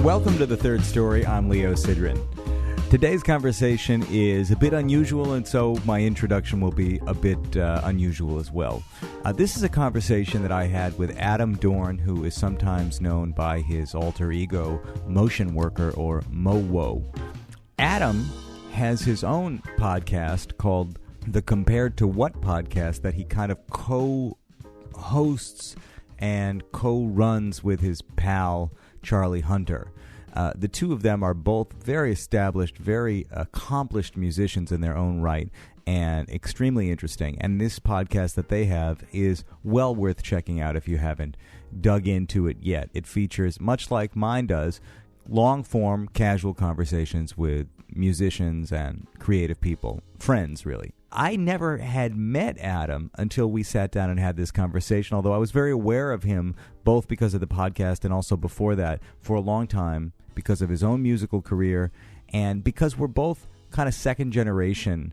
Welcome to The Third Story. I'm Leo Sidran. Today's conversation is a bit unusual, and so my introduction will be a bit unusual as well. This is a conversation that I had with Adam Dorn, who is sometimes known by his alter ego, Mocean Worker, or Mo-Wo. Adam has his own podcast called the Compared to What podcast that he kind of co-hosts and co-runs with his pal, Charlie Hunter. The two of them are both very established, very accomplished musicians in their own right, and extremely interesting. And this podcast that they have is well worth checking out if you haven't dug into it yet. It features, much like mine does, long-form, casual conversations with musicians and creative people, friends, really. I never had met Adam until we sat down and had this conversation, although I was very aware of him, both because of the podcast and also before that, for a long time, because of his own musical career, and because we're both kind of second-generation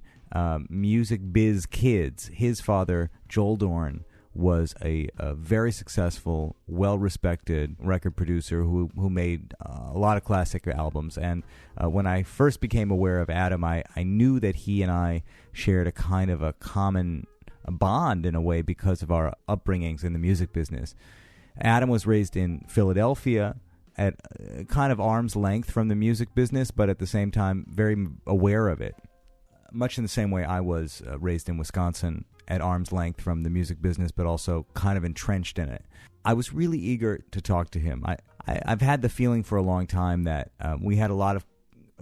music biz kids. His father, Joel Dorn, was a very successful, well-respected record producer who made a lot of classic albums. And when I first became aware of Adam, I knew that he and I shared a kind of a common bond in a way because of our upbringings in the music business. Adam was raised in Philadelphia at kind of arm's length from the music business, but at the same time very aware of it, much in the same way I was raised in Wisconsin at arm's length from the music business, but also kind of entrenched in it. I was really eager to talk to him. I've had the feeling for a long time that we had a lot of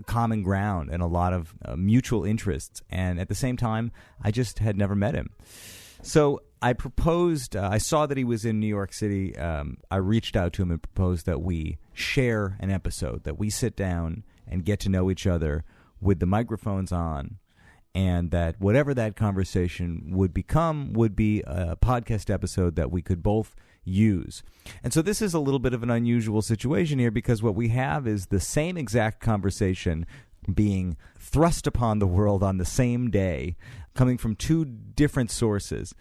common ground and a lot of mutual interests, and at the same time, I just had never met him. So I proposed, I saw that he was in New York City. I reached out to him and proposed that we share an episode, that we sit down and get to know each other with the microphones on, and that whatever that conversation would become would be a podcast episode that we could both use. And so this is a little bit of an unusual situation here, because what we have is the same exact conversation being thrust upon the world on the same day, coming from two different sources.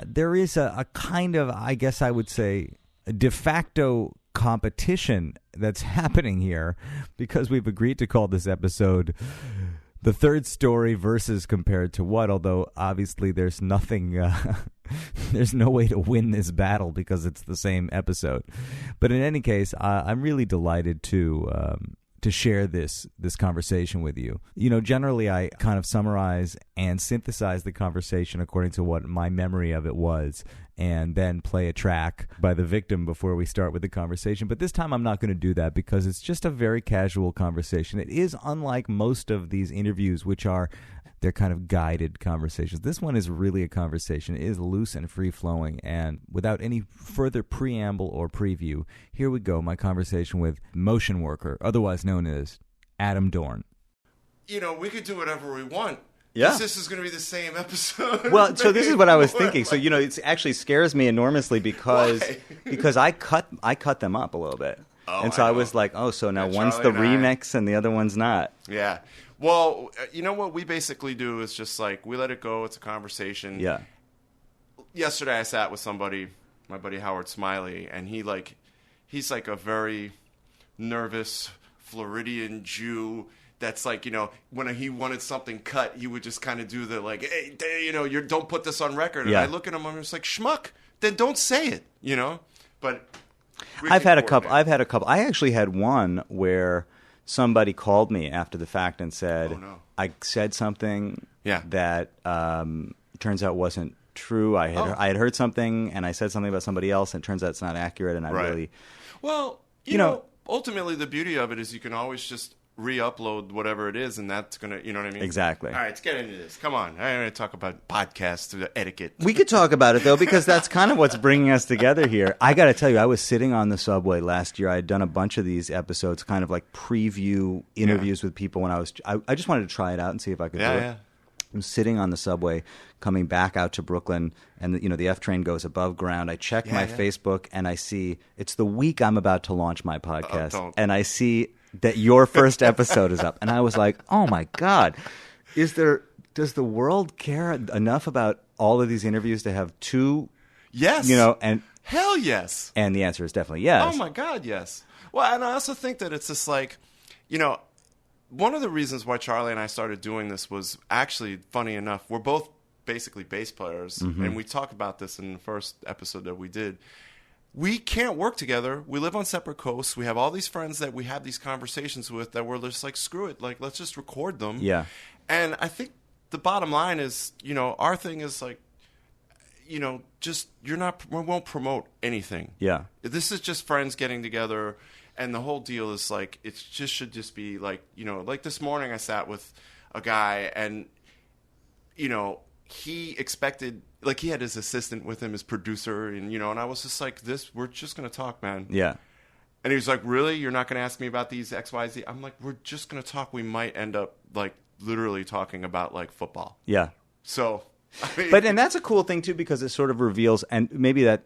There is a kind of, I guess I would say, a de facto competition that's happening here, because we've agreed to call this episode The Third Story versus Compared to What, although obviously there's nothing, there's no way to win this battle because it's the same episode. But in any case, I'm really delighted to share this conversation with you. You know, generally I kind of summarize and synthesize the conversation according to what my memory of it was, and then play a track by the victim before we start with the conversation. But this time I'm not going to do that, because it's just a very casual conversation. It is unlike most of these interviews, which are, they're kind of guided conversations. This one is really a conversation. It is loose and free-flowing, and without any further preamble or preview, here we go, my conversation with Mocean Worker, otherwise known as Adam Dorn. You know, we could do whatever we want. Yeah. This is going to be the same episode. Well, so this is what I was thinking. So, you know, it actually scares me enormously because I cut them up a little bit. Oh, and so I was like, oh, so now one's the remix and the other one's not. Yeah. Well, you know what we basically do is just like, we let it go. It's a conversation. Yeah. Yesterday I sat with somebody, my buddy Howard Smiley, and he's like a very nervous Floridian Jew that's like, you know, when he wanted something cut, he would just kind of do the like, hey, you know, don't put this on record. And I look at him, I'm just like, schmuck, then don't say it, you know? But I've had a couple. I actually had one where somebody called me after the fact and said, I said something that turns out wasn't true. I had heard something, and I said something about somebody else, and it turns out it's not accurate, and I really... Well, you know, ultimately the beauty of it is you can always just re-upload whatever it is, and that's going to, you know what I mean? Exactly. All right, let's get into this. Come on. I'm going to talk about podcast etiquette. We could talk about it, though, because that's kind of what's bringing us together here. I got to tell you, I was sitting on the subway last year. I had done a bunch of these episodes, kind of like preview interviews with people when I just wanted to try it out and see if I could do it. I'm sitting on the subway coming back out to Brooklyn, and the F train goes above ground. I check my Facebook, and I see it's the week I'm about to launch my podcast, and I see that your first episode is up. And I was like, oh my God, does the world care enough about all of these interviews to have two? Yes. You know, and Hell yes. And the answer is definitely yes. Oh my God, yes. Well, and I also think that it's just like, one of the reasons why Charlie and I started doing this was actually, funny enough, we're both basically bass players, and we talked about this in the first episode that we did. We can't work together. We live on separate coasts. We have all these friends that we have these conversations with that we're just like, screw it. Like, let's just record them. Yeah. And I think the bottom line is, our thing is like, just we won't promote anything. Yeah. This is just friends getting together. And the whole deal is like, should just be like, like this morning I sat with a guy and, he expected, like he had his assistant with him, his producer, and, and I was just like, we're just going to talk, man. Yeah. And he was like, really? You're not going to ask me about these X, Y, Z? I'm like, we're just going to talk. We might end up like literally talking about like football. Yeah. So, and that's a cool thing too, because it sort of reveals, and maybe that,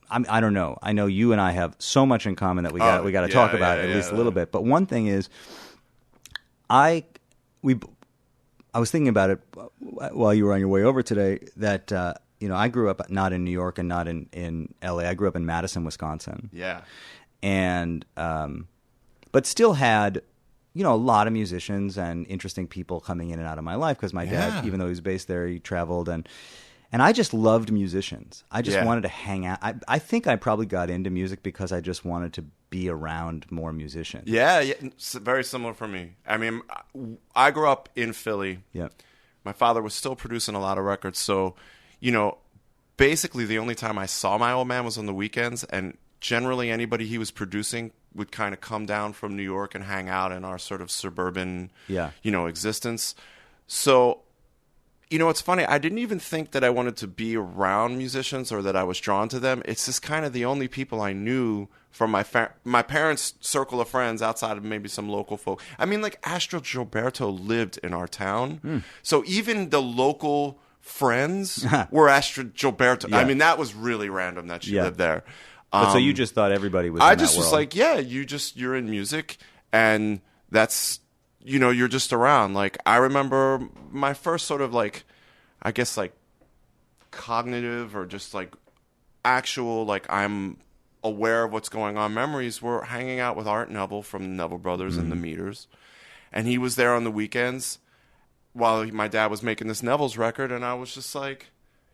I don't know. I know you and I have so much in common that we got to talk about it at least a little bit. But one thing is, I was thinking about it while you were on your way over today. That I grew up not in New York and not in L.A. I grew up in Madison, Wisconsin. Yeah, and but still had a lot of musicians and interesting people coming in and out of my life because my dad, even though he was based there, he traveled and I just loved musicians. I just wanted to hang out. I think I probably got into music because I just wanted to be around more musicians. Yeah, it's very similar for me. I mean, I grew up in Philly. Yeah. My father was still producing a lot of records. So, basically the only time I saw my old man was on the weekends. And generally anybody he was producing would kind of come down from New York and hang out in our sort of suburban, existence. So, it's funny. I didn't even think that I wanted to be around musicians or that I was drawn to them. It's just kind of the only people I knew from my parents' circle of friends outside of maybe some local folk. I mean, like Astro Gilberto lived in our town. So even the local friends were Astro Gilberto. Yeah. I mean, that was really random that she lived there. But so you just thought everybody was in I that just world. was like, you're in music and that's... you're just around. Like, I remember my first sort of like, I guess like cognitive or just like actual, like I'm aware of what's going on memories were hanging out with Art Neville from the Neville Brothers and the Meters. And he was there on the weekends while my dad was making this Neville's record. And I was just like,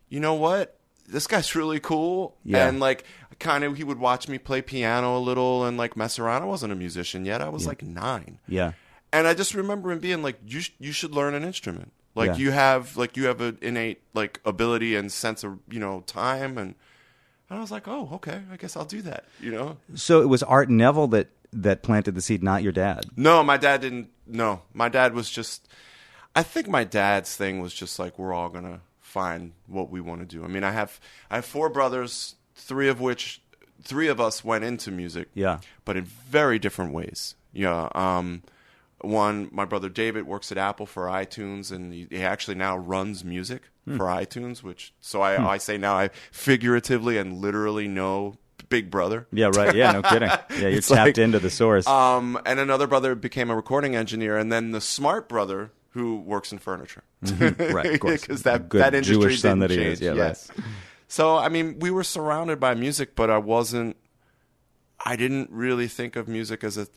you know what? This guy's really cool. Yeah. And like kind of, he would watch me play piano a little and like mess around. I wasn't a musician yet. I was like 9. Yeah. And I just remember him being like, you should learn an instrument. Like you have an innate like ability and sense of, time. And I was like, oh, okay, I guess I'll do that, So it was Art Neville that planted the seed, not your dad? No, my dad didn't. No, my dad was just, I think my dad's thing was just like, we're all going to find what we want to do. I mean, I have 4 brothers, 3 of us went into music. Yeah. But in very different ways. Yeah. One, my brother David works at Apple for iTunes, and he actually now runs music for iTunes, I say now I figuratively and literally know Big Brother. Yeah, right. Yeah, no kidding. Yeah, you're tapped into the source. And another brother became a recording engineer, and then the smart brother who works in furniture. Right, of course. Because that industry Jewish son didn't that he change. is. Yeah, yes. Right. So, I mean, we were surrounded by music, but I didn't really think of music as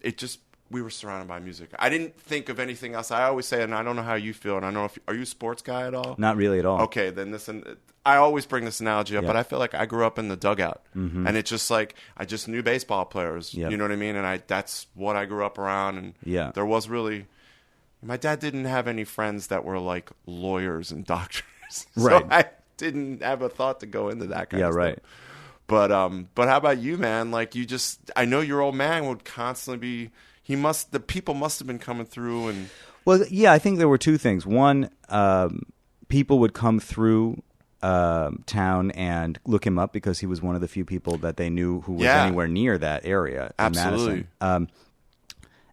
we were surrounded by music. I didn't think of anything else. I always say, and I don't know how you feel, and I don't know are you a sports guy at all? Not really at all. Okay, then I always bring this analogy up, but I feel like I grew up in the dugout, and it's just like I just knew baseball players. Yep. You know what I mean? And that's what I grew up around. And there was really, my dad didn't have any friends that were like lawyers and doctors, right? So I didn't have a thought to go into that kind of stuff. Right. But how about you, man? Like I know your old man would constantly be. The people must have been coming through and. Well, yeah, I think there were 2 things. One, people would come through town and look him up because he was one of the few people that they knew who was anywhere near that area. Absolutely. Madison.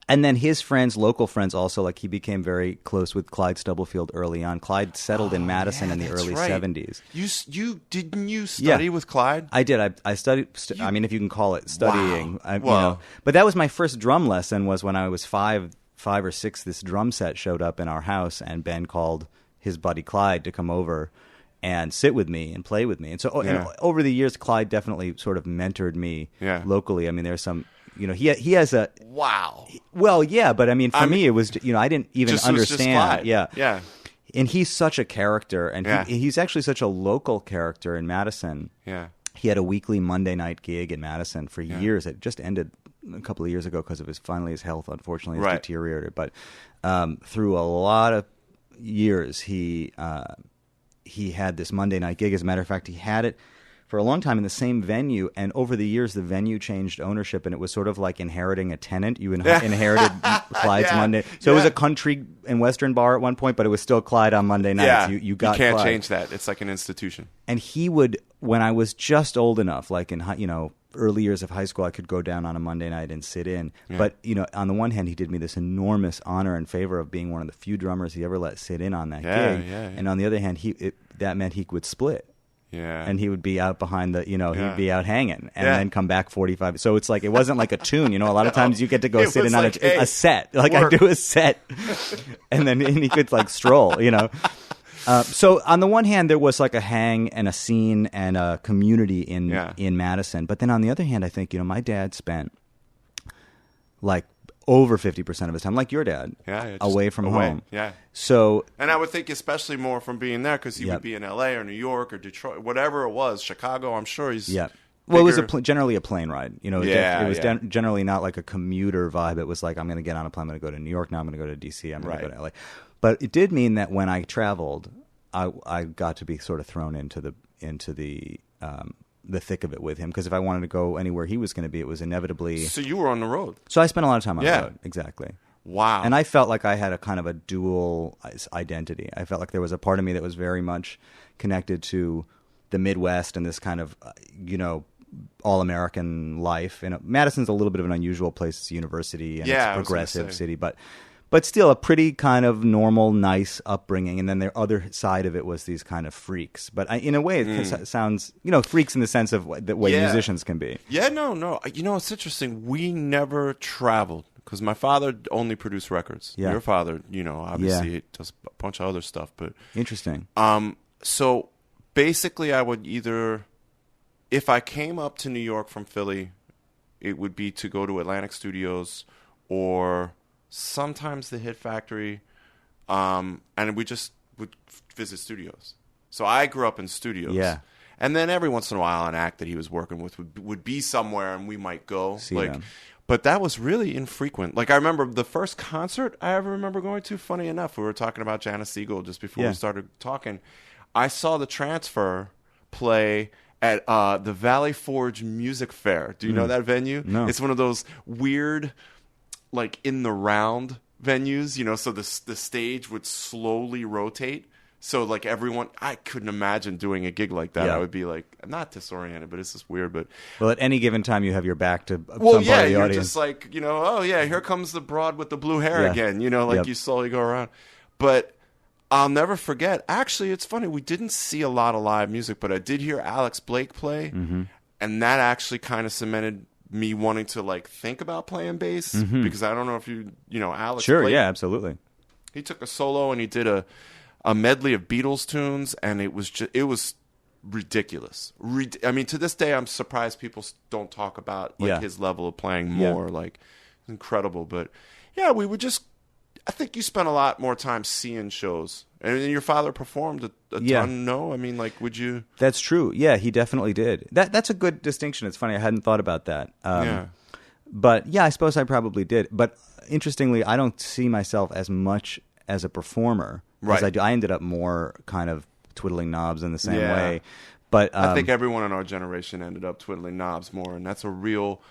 And then his friends, local friends also, like he became very close with Clyde Stubblefield early on. Clyde settled in Madison in the early 70s. Didn't you study with Clyde? I did. I studied. I mean, if you can call it studying. Wow. But that was my first drum lesson. Was when I was 5 or 6. This drum set showed up in our house, and Ben called his buddy Clyde to come over. and sit with me and play with me. And so and over the years, Clyde definitely sort of mentored me locally. I mean, there's some, he has a... Wow. Well, yeah, but I mean, for me, it was, I didn't even understand. Yeah. And he's such a character, and he's actually such a local character in Madison. Yeah. He had a weekly Monday night gig in Madison for years. It just ended a couple of years ago because of his health, unfortunately, has deteriorated. But through a lot of years, he had this Monday night gig. As a matter of fact, he had it for a long time in the same venue, and over the years, the venue changed ownership, and it was sort of like inheriting a tenant. You inherited Clyde's Monday. So it was a country and western bar at one point, but it was still Clyde on Monday nights. Yeah. You got You can't Clyde. change that. It's like an institution. And he would, when I was just old enough, like in early years of high school, I could go down on a Monday night and sit in. Yeah. But, on the one hand, he did me this enormous honor and favor of being one of the few drummers he ever let sit in on that gig. Yeah. And on the other hand, that meant he would split. Yeah. And he would be out behind the, he'd be out hanging and then come back 45. So it's like, it wasn't like a tune, a lot of times you get to go sit in on a set. Like I do a set and then he could like stroll, So on the one hand, there was like a hang and a scene and a community in Madison. But then on the other hand, I think, my dad spent like over 50% of his time, like your dad, away from home. Yeah. So, and I would think especially more from being there because he would be in L.A. or New York or Detroit, whatever it was, Chicago. I'm sure he's Well, it was generally a plane ride. It was generally not like a commuter vibe. It was like, I'm going to get on a plane. I'm going to go to New York now. I'm going to go to D.C. I'm going to go to L.A. But it did mean that when I traveled, I got to be sort of thrown into the thick of it with him, because if I wanted to go anywhere he was going to be, it was inevitably... So you were on the road. So I spent a lot of time on the road, exactly. Wow. And I felt like I had a kind of a dual identity. I felt like there was a part of me that was very much connected to the Midwest and this kind of, all-American life. And Madison's a little bit of an unusual place. It's a university and it's a progressive city, but still a pretty kind of normal, nice upbringing. And then the other side of it was these kind of freaks. But in a way, it sounds, freaks in the sense of the way musicians can be. Yeah, no. It's interesting. We never traveled because my father only produced records. Yeah. Your father, obviously does a bunch of other stuff. But interesting. So basically, I would either, if I came up to New York from Philly, it would be to go to Atlantic Studios or sometimes the Hit Factory, and we just would visit studios. So I grew up in studios. Yeah. And then every once in a while an act that he was working with would be somewhere and we might go. See them. But that was really infrequent. Like I remember the first concert I ever remember going to, funny enough, we were talking about Janis Siegel just before we started talking. I saw the Transfer play at the Valley Forge Music Fair. Do you know that venue? No. It's one of those weird, like in the round venues, so the stage would slowly rotate. So like everyone, I couldn't imagine doing a gig like that. Yeah. I would be like, not disoriented, but it's just weird. But well, at any given time, you have your back to some part of the you're audience. just like, here comes the broad with the blue hair again. You slowly go around. But I'll never forget. Actually, it's funny. We didn't see a lot of live music, but I did hear Alex Blake play, and that actually kind of cemented me wanting to like think about playing bass because I don't know if Alex. Sure, Blake, yeah, absolutely. He took a solo and he did a medley of Beatles tunes, and it was ridiculous. I mean, to this day, I'm surprised people don't talk about his level of playing more. Like, incredible. But yeah, we would just. I think you spent a lot more time seeing shows, and your father performed a ton. No, I mean, like, would you? That's true. Yeah, he definitely did. That's a good distinction. It's funny, I hadn't thought about that. But yeah, I suppose I probably did. But interestingly, I don't see myself as much as a performer as I do. I ended up more kind of twiddling knobs in the same way. But I think everyone in our generation ended up twiddling knobs more, and that's a real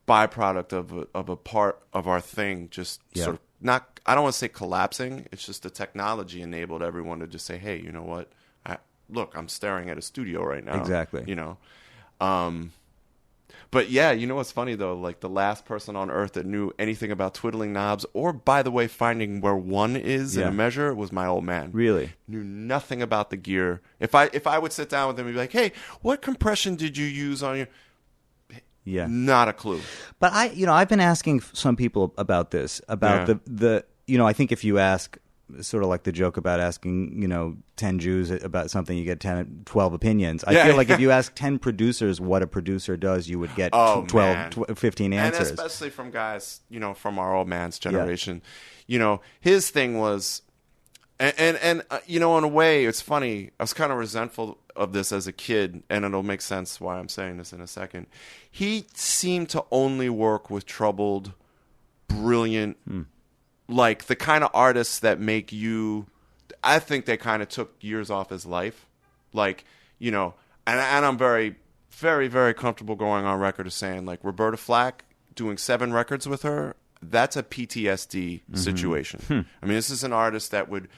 byproduct of a part of our thing. Just sort of not. I don't want to say collapsing. It's just the technology enabled everyone to just say, "Hey, you know what? Look, I'm staring at a studio right now." Exactly. But yeah, what's funny though? Like the last person on earth that knew anything about twiddling knobs, or by the way, finding where one is in a measure, was my old man. Really? Knew nothing about the gear. If I would sit down with him and be like, "Hey, what compression did you use on your?" Yeah. Not a clue. But I've been asking some people about this, about the I think if you ask sort of like the joke about asking, 10 Jews about something, you get 12 opinions. I feel like if you ask 10 producers what a producer does, you would get 15 answers. And especially from guys, from our old man's generation. His thing was, and in a way, it's funny. I was kind of resentful of this as a kid, and it'll make sense why I'm saying this in a second. He seemed to only work with troubled, brilliant, like the kind of artists that make you. I think they kind of took years off his life, like and I'm very, very, very comfortable going on record as saying like Roberta Flack doing 7 records with her. That's a PTSD situation. I mean, this is an artist that would,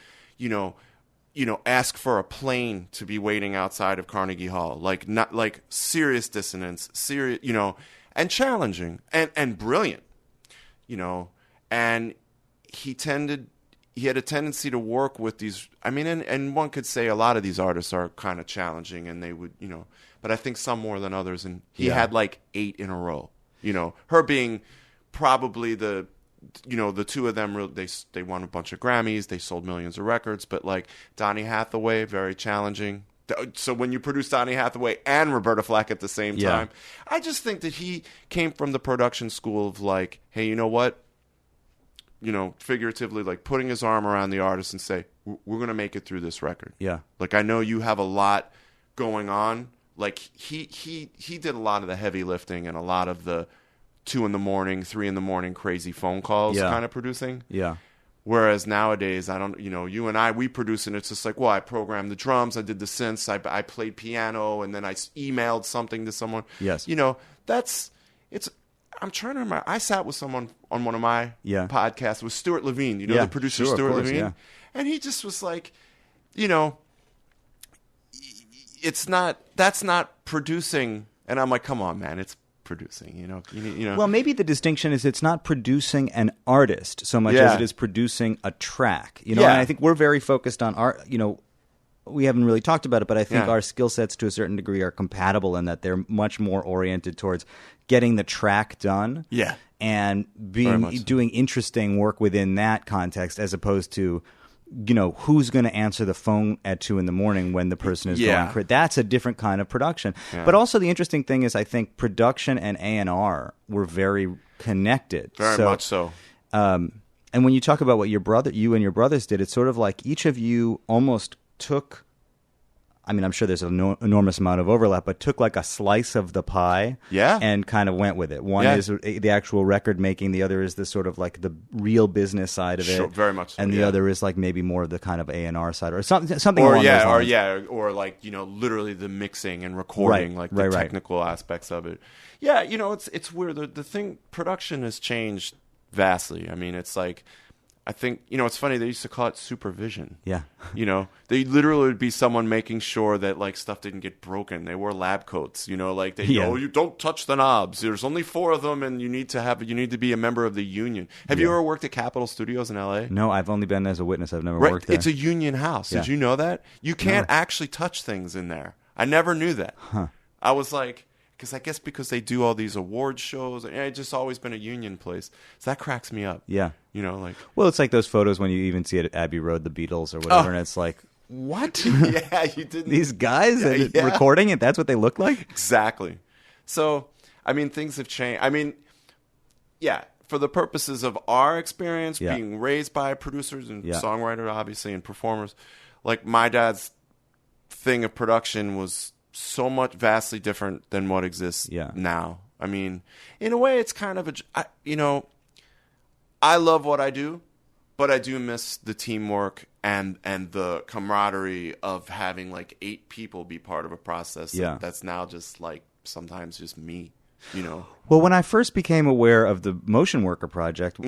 ask for a plane to be waiting outside of Carnegie Hall, like not like serious dissonance, serious, and challenging and brilliant, and he had a tendency to work with these. I mean, and one could say a lot of these artists are kind of challenging, and they would, but I think some more than others. And he had like 8 in a row. Her being probably the two of them. They won a bunch of Grammys. They sold millions of records. But like Donny Hathaway, very challenging. So when you produce Donny Hathaway and Roberta Flack at the same time, I just think that he came from the production school of like, hey, you know what? Figuratively, like putting his arm around the artist and say, we're going to make it through this record. Yeah. Like, I know you have a lot going on. Like, he did a lot of the heavy lifting and a lot of the 2 a.m, 3 a.m, crazy phone calls kind of producing. Yeah. Whereas nowadays, I don't, you and I, we produce and it's just like, well, I programmed the drums, I did the synths, I played piano, and then I emailed something to someone. Yes. I'm trying to remember. I sat with someone on one of my podcasts with Stuart Levine. The producer Stuart Levine, and he just was like, that's not producing. And I'm like, come on, man, it's producing. Well, maybe the distinction is it's not producing an artist so much as it is producing a track. And I think we're very focused on art. We haven't really talked about it, but I think our skill sets to a certain degree are compatible in that they're much more oriented towards getting the track done and doing interesting work within that context as opposed to, who's going to answer the phone at 2 a.m. when the person is going. That's a different kind of production. Yeah. But also the interesting thing is I think production and A&R were very connected. Very much so. And when you talk about what you and your brothers did, it's sort of like each of you almost took, I mean, I'm sure there's an enormous amount of overlap, but took like a slice of the pie and kind of went with it. One is the actual record making. The other is the sort of like the real business side of it. Sure, very much so, and the other is like maybe more of the kind of A&R side or something along those lines. Or like, literally the mixing and recording, the technical aspects of it. Yeah, it's weird. The thing, production has changed vastly. I mean, it's like, I think, it's funny, they used to call it supervision. Yeah. They literally would be someone making sure that, like, stuff didn't get broken. They wore lab coats, like, you don't touch the knobs. There's only 4 of them, and you need to be a member of the union. Have you ever worked at Capitol Studios in L.A.? No, I've only been as a witness. I've never worked there. It's a union house. Did you know that? You can't actually touch things in there. I never knew that. Huh. I was like... because they do all these award shows. And it's just always been a union place. So that cracks me up. Yeah. Well, it's like those photos when you even see it at Abbey Road, the Beatles or whatever, and it's like, what? Yeah, you didn't. These guys recording it, that's what they look like? Exactly. So, I mean, things have changed. I mean, for the purposes of our experience, being raised by producers and songwriters, obviously, and performers, like my dad's thing of production was so much vastly different than what exists now. I mean, in a way, it's kind of I love what I do, but I do miss the teamwork and the camaraderie of having like 8 people be part of a process that's now just like sometimes just me, Well, when I first became aware of the Mocean Worker project,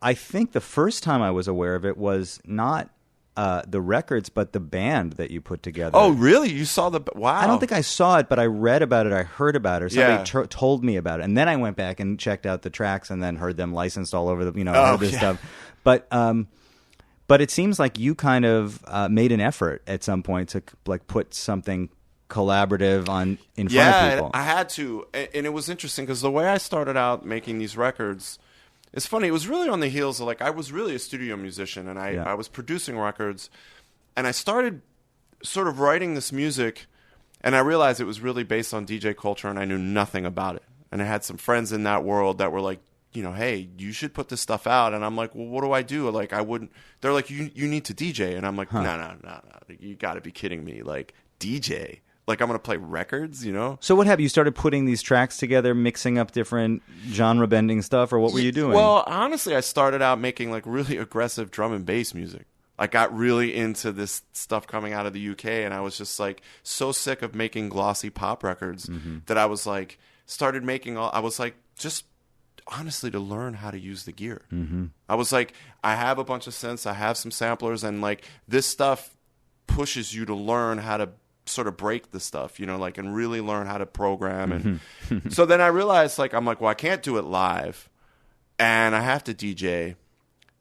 I think the first time I was aware of it was not the records, but the band that you put together. Oh, really? You saw wow. I don't think I saw it, but I read about it. I heard about it. Or somebody told me about it. And then I went back and checked out the tracks and then heard them licensed all over the, stuff. But it seems like you kind of made an effort at some point to like put something collaborative in front of people. I had to. And it was interesting because the way I started out making these records, it's funny. It was really on the heels of, like, I was really a studio musician, and I was producing records, and I started sort of writing this music, and I realized it was really based on DJ culture, and I knew nothing about it. And I had some friends in that world that were like, hey, you should put this stuff out. And I'm like, well, what do I do? Like, I wouldn't. They're like, you need to DJ. And I'm like, no. You got to be kidding me. Like, DJ. Like, I'm going to play records, So what happened? You started putting these tracks together, mixing up different genre-bending stuff, or what were you doing? Well, honestly, I started out making, like, really aggressive drum and bass music. I got really into this stuff coming out of the UK, and I was just, like, so sick of making glossy pop records that I was, like, started making I was, like, just honestly to learn how to use the gear. I was like, I have a bunch of synths, I have some samplers, and, like, this stuff pushes you to learn how to sort of break the stuff, like, and really learn how to program. And so then I realized, like, I'm like, well, I can't do it live, and I have to DJ.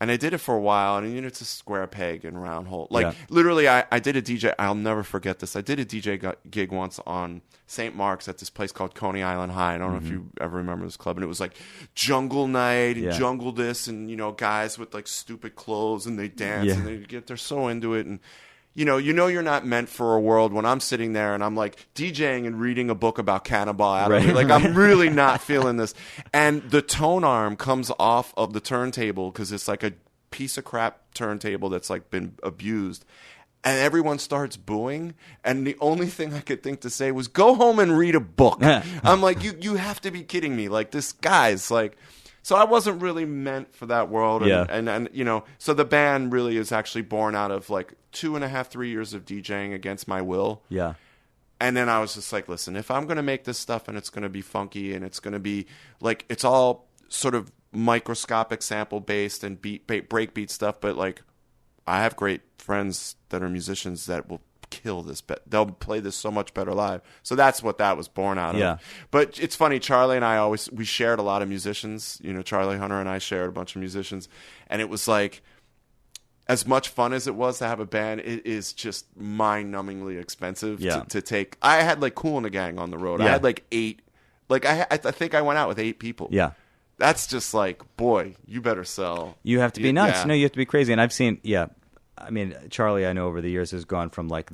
And I did it for a while, and it's a square peg and round hole. Like, literally, I did a DJ. I'll never forget this. I did a DJ gig once on St. Mark's at this place called Coney Island High. I don't know if you ever remember this club. And it was like jungle night and jungle this, and, guys with, like, stupid clothes, and they dance, and they're so into it. And, you're not meant for a world when I'm sitting there and I'm, like, DJing and reading a book about Cannonball Adderley. Like, I'm really not feeling this. And the tone arm comes off of the turntable because it's like a piece of crap turntable that's, like, been abused. And everyone starts booing. And the only thing I could think to say was, go home and read a book. I'm like, you have to be kidding me. Like, this guy's, like... So I wasn't really meant for that world. And so the band really is actually born out of, like, 2.5, 3 years of DJing against my will. Yeah. And then I was just like, listen, if I'm going to make this stuff and it's going to be funky and it's going to be, like, it's all sort of microscopic sample based and breakbeat stuff, but, like, I have great friends that are musicians that will kill this. They'll play this so much better live. So that's what that was born out of. Yeah. But it's funny, Charlie and I we shared a lot of musicians. Charlie Hunter and I shared a bunch of musicians. And it was like, as much fun as it was to have a band, it is just mind-numbingly expensive to take. I had, like, Kool and the Gang on the road. I had, like, 8. Like, I think I went out with 8 people. Yeah. That's just like, boy, you better sell. You have to be nuts. Yeah. No, you have to be crazy. And I've seen, I mean, Charlie, I know over the years has gone from, like,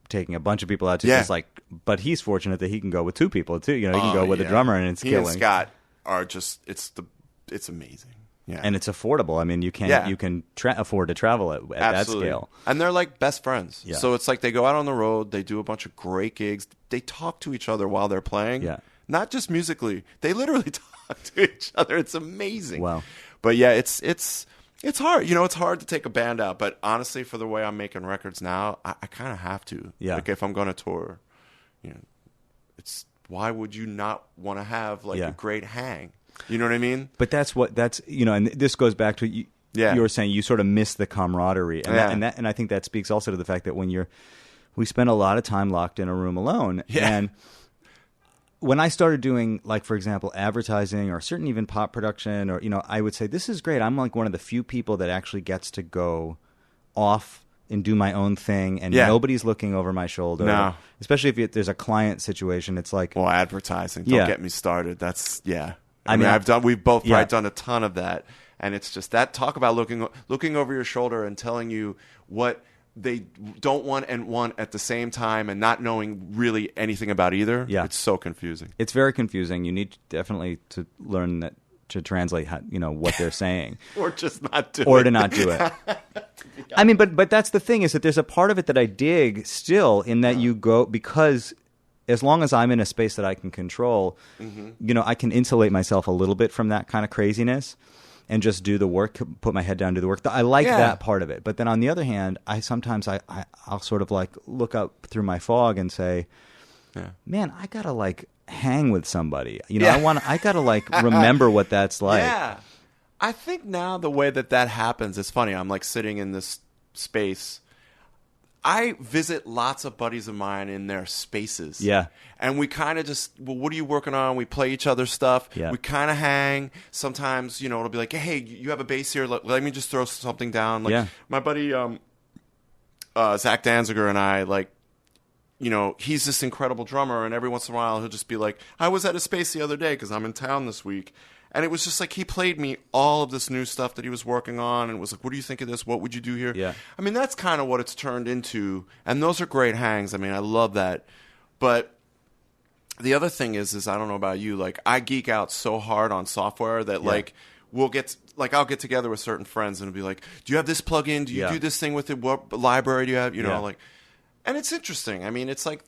taking a bunch of people out to just, like, but he's fortunate that he can go with 2 people too. He can go with a drummer and it's killing. He and Scott are just, it's amazing. Yeah. And it's affordable. I mean, you can afford to travel at that scale. And they're, like, best friends. Yeah. So it's like they go out on the road, they do a bunch of great gigs, they talk to each other while they're playing. Yeah. Not just musically. They literally talk to each other. It's amazing. Wow. But yeah, it's hard. It's hard to take a band out. But honestly, for the way I'm making records now, I kind of have to. Yeah. Like, if I'm going to tour, it's why would you not want to have, like, a great hang? You know what I mean? But and this goes back to you were saying you sort of miss the camaraderie, and and I think that speaks also to the fact that we spend a lot of time locked in a room alone, and when I started doing, like, for example, advertising or certain even pop production, or, I would say, this is great. I'm, like, one of the few people that actually gets to go off and do my own thing, and nobody's looking over my shoulder. No. Especially if there's a client situation, it's like... Well, advertising. Don't get me started. That's, I mean, we've both probably done a ton of that, and it's just that talk about looking over your shoulder and telling you what they don't want and want at the same time, and not knowing really anything about either. Yeah. It's so confusing. It's very confusing. You need definitely to learn that to translate what they're saying. Or just not do it. Or to not do it. I mean, but that's the thing, is that there's a part of it that I dig still, in that you go, because as long as I'm in a space that I can control, I can insulate myself a little bit from that kind of craziness and just do the work, put my head down, do the work. I like that part of it. But then on the other hand, I'll sort of, like, look up through my fog and say, man, I gotta, like, hang with somebody. I gotta, like, remember what that's like. Yeah. I think now the way that happens is funny. I'm, like, sitting in this space. I visit lots of buddies of mine in their spaces. Yeah. And we kind of just, well, what are you working on? We play each other's stuff. Yeah. We kind of hang. Sometimes, it'll be like, hey, you have a bass here. Let me just throw something down. Like, my buddy Zach Danziger and I, like, he's this incredible drummer. And every once in a while, he'll just be like, I was at a space the other day because I'm in town this week. And it was just like he played me all of this new stuff that he was working on, and was like, "What do you think of this? What would you do here?" Yeah. I mean, that's kind of what it's turned into, and those are great hangs. I mean, I love that. But the other thing is I don't know about you, like I geek out so hard on software that like I'll get together with certain friends and it'll be like, "Do you have this plugin? Do you do this thing with it? What library do you have?" You know, like, and it's interesting. I mean, it's like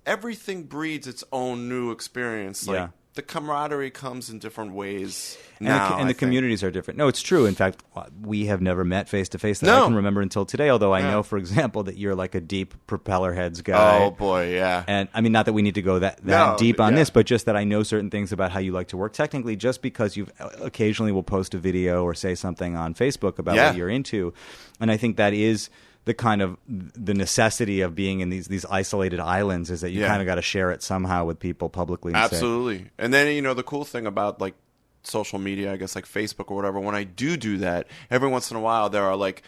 everything breeds its own new experience. Like the camaraderie comes in different ways now. And the communities are different. No, it's true. In fact, we have never met face to face that No. I can remember until today, although I know, for example, that you're like a deep propeller heads guy. Oh, boy, yeah. And I mean, not that we need to go that deep on this, but just that I know certain things about how you like to work technically just because you occasionally will post a video or say something on Facebook about what you're into. And I think that is the kind of the necessity of being in these isolated islands is that you kind of got to share it somehow with people publicly. And Absolutely. And then, you know, the cool thing about like social media, I guess like Facebook or whatever, when I do that, every once in a while there are like,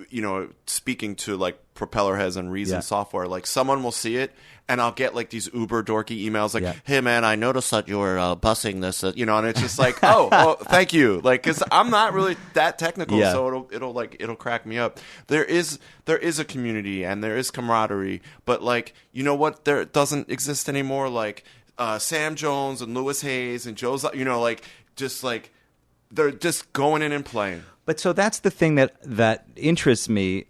you know, speaking to like propeller heads and Reason software, like someone will see it and I'll get like these uber dorky emails like, "Hey man, I noticed that you were bussing this," you know, and it's just like, oh, thank you. Like, cause I'm not really that technical. So it'll crack me up. There is a community and there is camaraderie, but like, you know what, there doesn't exist anymore. Like, Sam Jones and Lewis Hayes and Joe's, you know, like, just like, they're just going in and playing. But so that's the thing that interests me,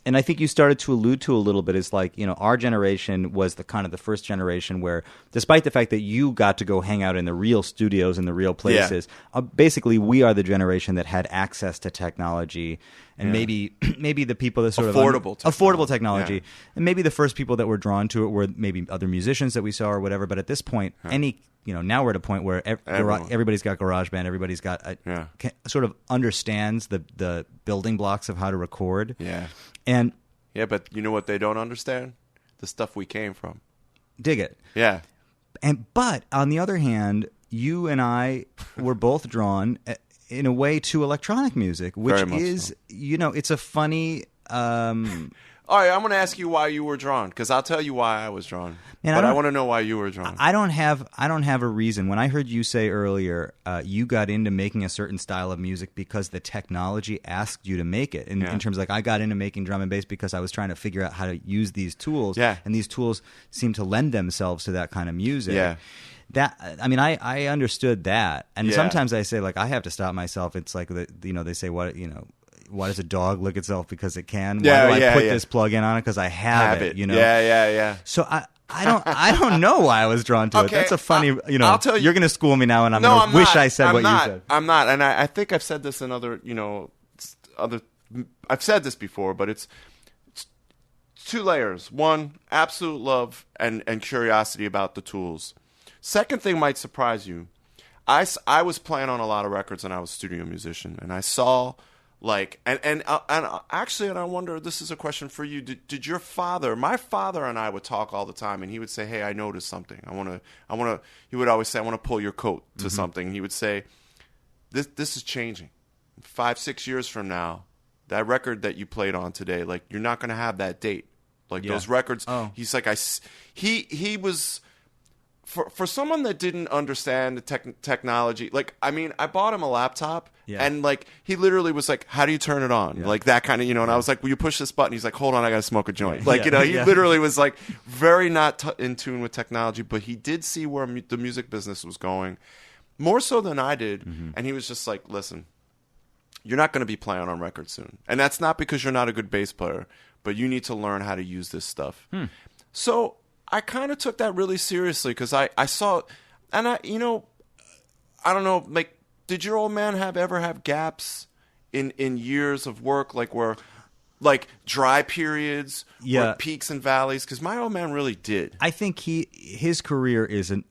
and I think you started to allude to a little bit, is like, you know, our generation was the kind of the first generation where, despite the fact that you got to go hang out in the real studios and the real places, basically we are the generation that had access to technology, and maybe the people that sort affordable technology, and maybe the first people that were drawn to it were maybe other musicians that we saw or whatever. But at this point, now we're at a point where everybody's got GarageBand, everybody's got sort of understands the building blocks of how to record. And but you know what they don't understand? The stuff we came from. Dig it. Yeah. But on the other hand, you and I were both drawn in a way to electronic music, which is, you know, it's a funny. All right, I'm going to ask you why you were drawn, because I'll tell you why I was drawn. But I want to know why you were drawn. I don't have a reason. When I heard you say earlier, you got into making a certain style of music because the technology asked you to make it. In terms of like, I got into making drum and bass because I was trying to figure out how to use these tools. And these tools seem to lend themselves to that kind of music. That, I mean, I understood that. And sometimes I say, like, I have to stop myself. It's like, you know, they say, what, you know, why does a dog lick itself because it can? Why do I put this plug-in on it? Because I have it, you know? So I don't know why I was drawn to it. That's a funny, you know, I'll tell you, you're going to school me now and I'm going to wish I said what you said. I'm not. And I think I've said this in other, you know, I've said this before, but it's two layers. One, absolute love and curiosity about the tools. Second thing might surprise you. I was playing on a lot of records and I was a studio musician, and I saw, like, and actually, and I wonder, this is a question for you. Did your father, my father and I would talk all the time, and he would say, "Hey, I noticed something. I want to," he would always say, "I want to pull your coat to something." He would say, this is changing. 5-6 years from now, that record that you played on today, like, you're not going to have that date. Like, those records, he's like, he was, for someone that didn't understand the technology, like, I mean, I bought him a laptop, and, like, he literally was like, "How do you turn it on?" Like, that kind of, you know, and I was like, "Will you push this button?" He's like, "Hold on, I got to smoke a joint." Like, you know, he literally was, like, very not in tune with technology, but he did see where the music business was going, more so than I did, and he was just like, "Listen, you're not going to be playing on records soon. And that's not because you're not a good bass player, but you need to learn how to use this stuff." So I kind of took that really seriously, because I saw, and I don't know, like, did your old man ever have gaps in years of work, like, where, like, dry periods, or peaks and valleys? Because my old man really did. I think his career is an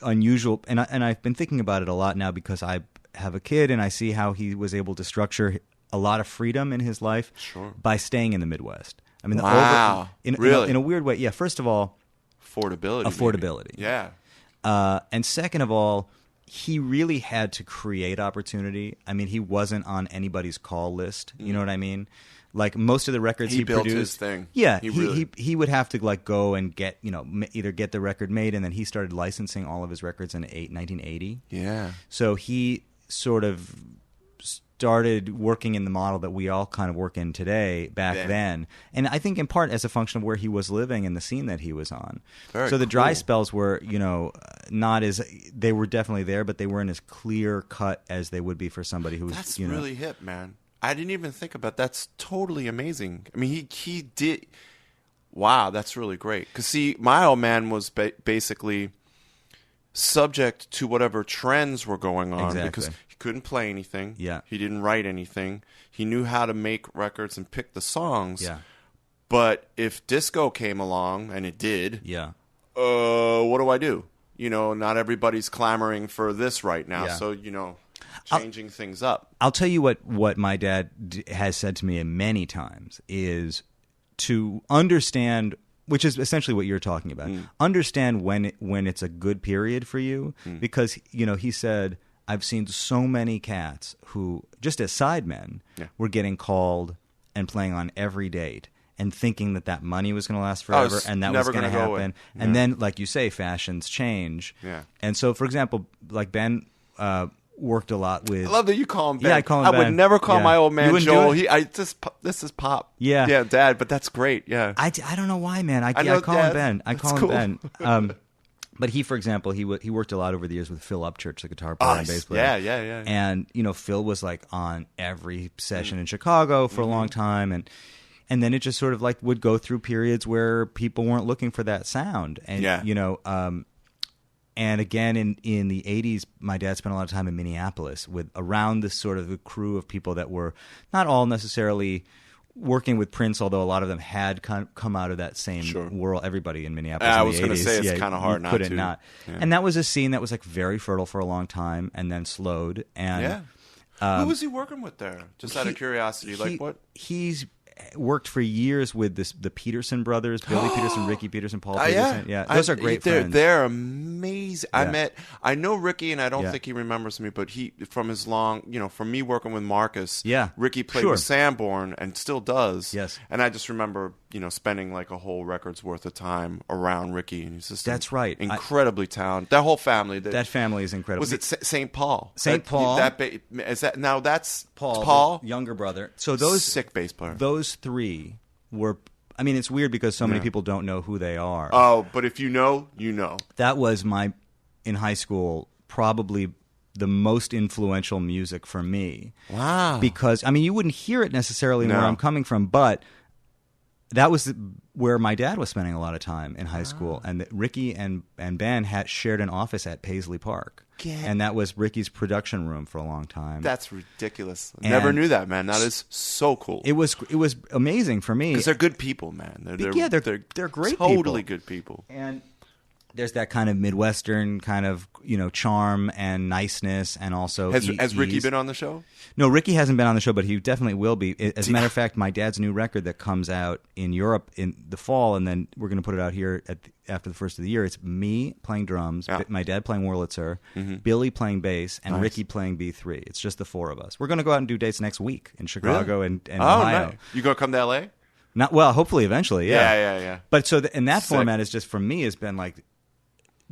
unusual, and I've been thinking about it a lot now because I have a kid and I see how he was able to structure a lot of freedom in his life by staying in the Midwest. I mean, in a weird way. Yeah, first of all, affordability. Maybe. Yeah. And second of all, he really had to create opportunity. I mean, he wasn't on anybody's call list. You know what I mean? Like most of the records he built produced, his thing. Yeah, He he would have to like go and get either get the record made, and then he started licensing all of his records in 1980. Yeah. So he sort of started working in the model that we all kind of work in today back then. And I think in part as a function of where he was living and the scene that he was on. Very so the dry cool. spells were, not as they were definitely there, but they weren't as clear cut as they would be for somebody who's That's really hip, man. I didn't even think about that. That's totally amazing. I mean, he did. Wow, that's really great. Because see, my old man was basically subject to whatever trends were going on because he couldn't play anything. Yeah. He didn't write anything. He knew how to make records and pick the songs. Yeah. But if disco came along, and it did, Yeah. what do I do? Not everybody's clamoring for this right now. Yeah. So, changing things up. I'll tell you what my dad has said to me many times is to understand, which is essentially what you're talking about. Understand when it's a good period for you, because he said, I've seen so many cats who just as sidemen were getting called and playing on every date and thinking that money was going to last forever and that was going to happen. And then, like you say, fashions change. Yeah. And so, for example, like Ben worked a lot with. I love that you call him Ben. Yeah, I call him I Ben. would never call Yeah. my old You man wouldn't Joel. do it? This is Pop. Yeah. Yeah, Dad. But that's great. Yeah. I don't know why, man. I know, call Dad. him Ben. I That's call him cool. Ben. But he, for example, he worked a lot over the years with Phil Upchurch, the guitar player and bass player. Yeah. And Phil was like on every session in Chicago for a long time, and then it just sort of like would go through periods where people weren't looking for that sound, and and again in the 80s, my dad spent a lot of time in Minneapolis with around this sort of a crew of people that were not all necessarily working with Prince, although a lot of them had come out of that same world. Everybody in Minneapolis. I in was going to say it's kind of hard not to. Yeah. And that was a scene that was like very fertile for a long time, and then slowed. And who was he working with there? Just out of curiosity, what? He's worked for years with the Peterson brothers, Billy Peterson, Ricky Peterson, Paul Peterson. Yeah, those are great friends. They're amazing. Yeah. I know Ricky, and I don't think he remembers me, but he from his from me working with Marcus. Yeah, Ricky played with Sanborn and still does. Yes, and I just remember spending like a whole record's worth of time around Ricky, and he's just incredibly talented. That whole family. That family is incredible. Was it St. Paul? St. Paul. Is that now? That's Paul, the younger brother. So those sick bass player. Those three were. I mean, it's weird because so many people don't know who they are. Oh, but if you know, you know. That was in high school, probably the most influential music for me. Wow. Because, I mean, you wouldn't hear it necessarily where I'm coming from, but that was where my dad was spending a lot of time in high school. And Ricky and Ben had shared an office at Paisley Park. And that was Ricky's production room for a long time. That's ridiculous. Never knew that, man. That is so cool. It was amazing for me because they're good people, man. They're great, totally good people. And there's that kind of Midwestern kind of charm and niceness, and also has Ricky been on the show? No, Ricky hasn't been on the show, but he definitely will be. As a matter of fact, my dad's new record that comes out in Europe in the fall, and then we're going to put it out here after the first of the year. It's me playing drums, my dad playing Wurlitzer, Billy playing bass, and Ricky playing B3. It's just the four of us. We're going to go out and do dates next week in Chicago and Ohio. Nice. You going to come to L.A.? Hopefully eventually, yeah. But so in that format is just, for me, has been like,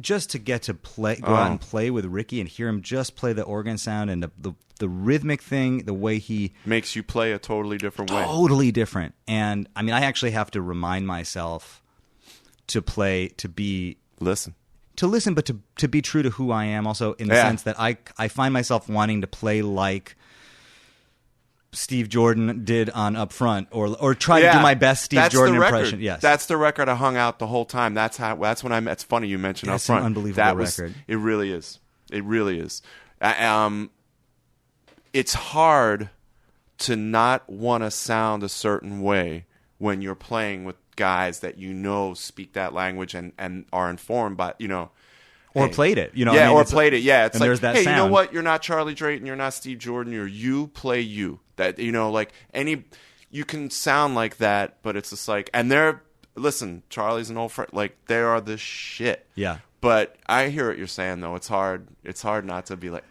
just to get to go out and play with Ricky and hear him just play the organ sound and the rhythmic thing, the way he makes you play a totally different way. Totally different. And I mean, I actually have to remind myself to listen, but to be true to who I am also, in the sense that I find myself wanting to play like Steve Jordan did on Up Front, or try to do my best Steve Jordan impression. Yes, that's the record I hung out the whole time. That's when I met. It's funny you mentioned Up Front. An unbelievable record. It really is. It really is. It's hard to not want to sound a certain way when you're playing with guys that speak that language and are informed by or played it, played it. Yeah, it's like, there's that hey, sound. you know what? You're not Charlie Drayton. You're not Steve Jordan. You play you. That you can sound like that, but it's just like, and listen, Charlie's an old friend. Like, they are the shit. Yeah. But I hear what you're saying, though. It's hard not to be like,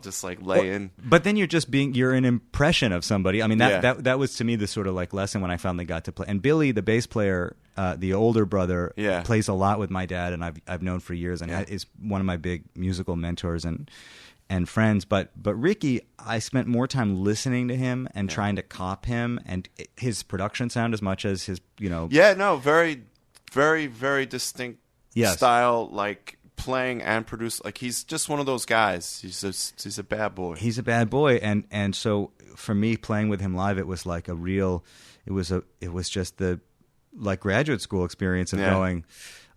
just like lay in. But then you're an impression of somebody. I mean, that was to me the sort of like lesson when I finally got to play. And Billy, the bass player, the older brother, plays a lot with my dad, and I've known for years, and is one of my big musical mentors and friends. But Ricky, I spent more time listening to him and trying to cop him and his production sound as much as his, very, very, very distinct style, like playing and produce. Like he's just one of those guys. He's a bad boy. He's a bad boy, and so for me playing with him live, it was like it was just the like graduate school experience of going,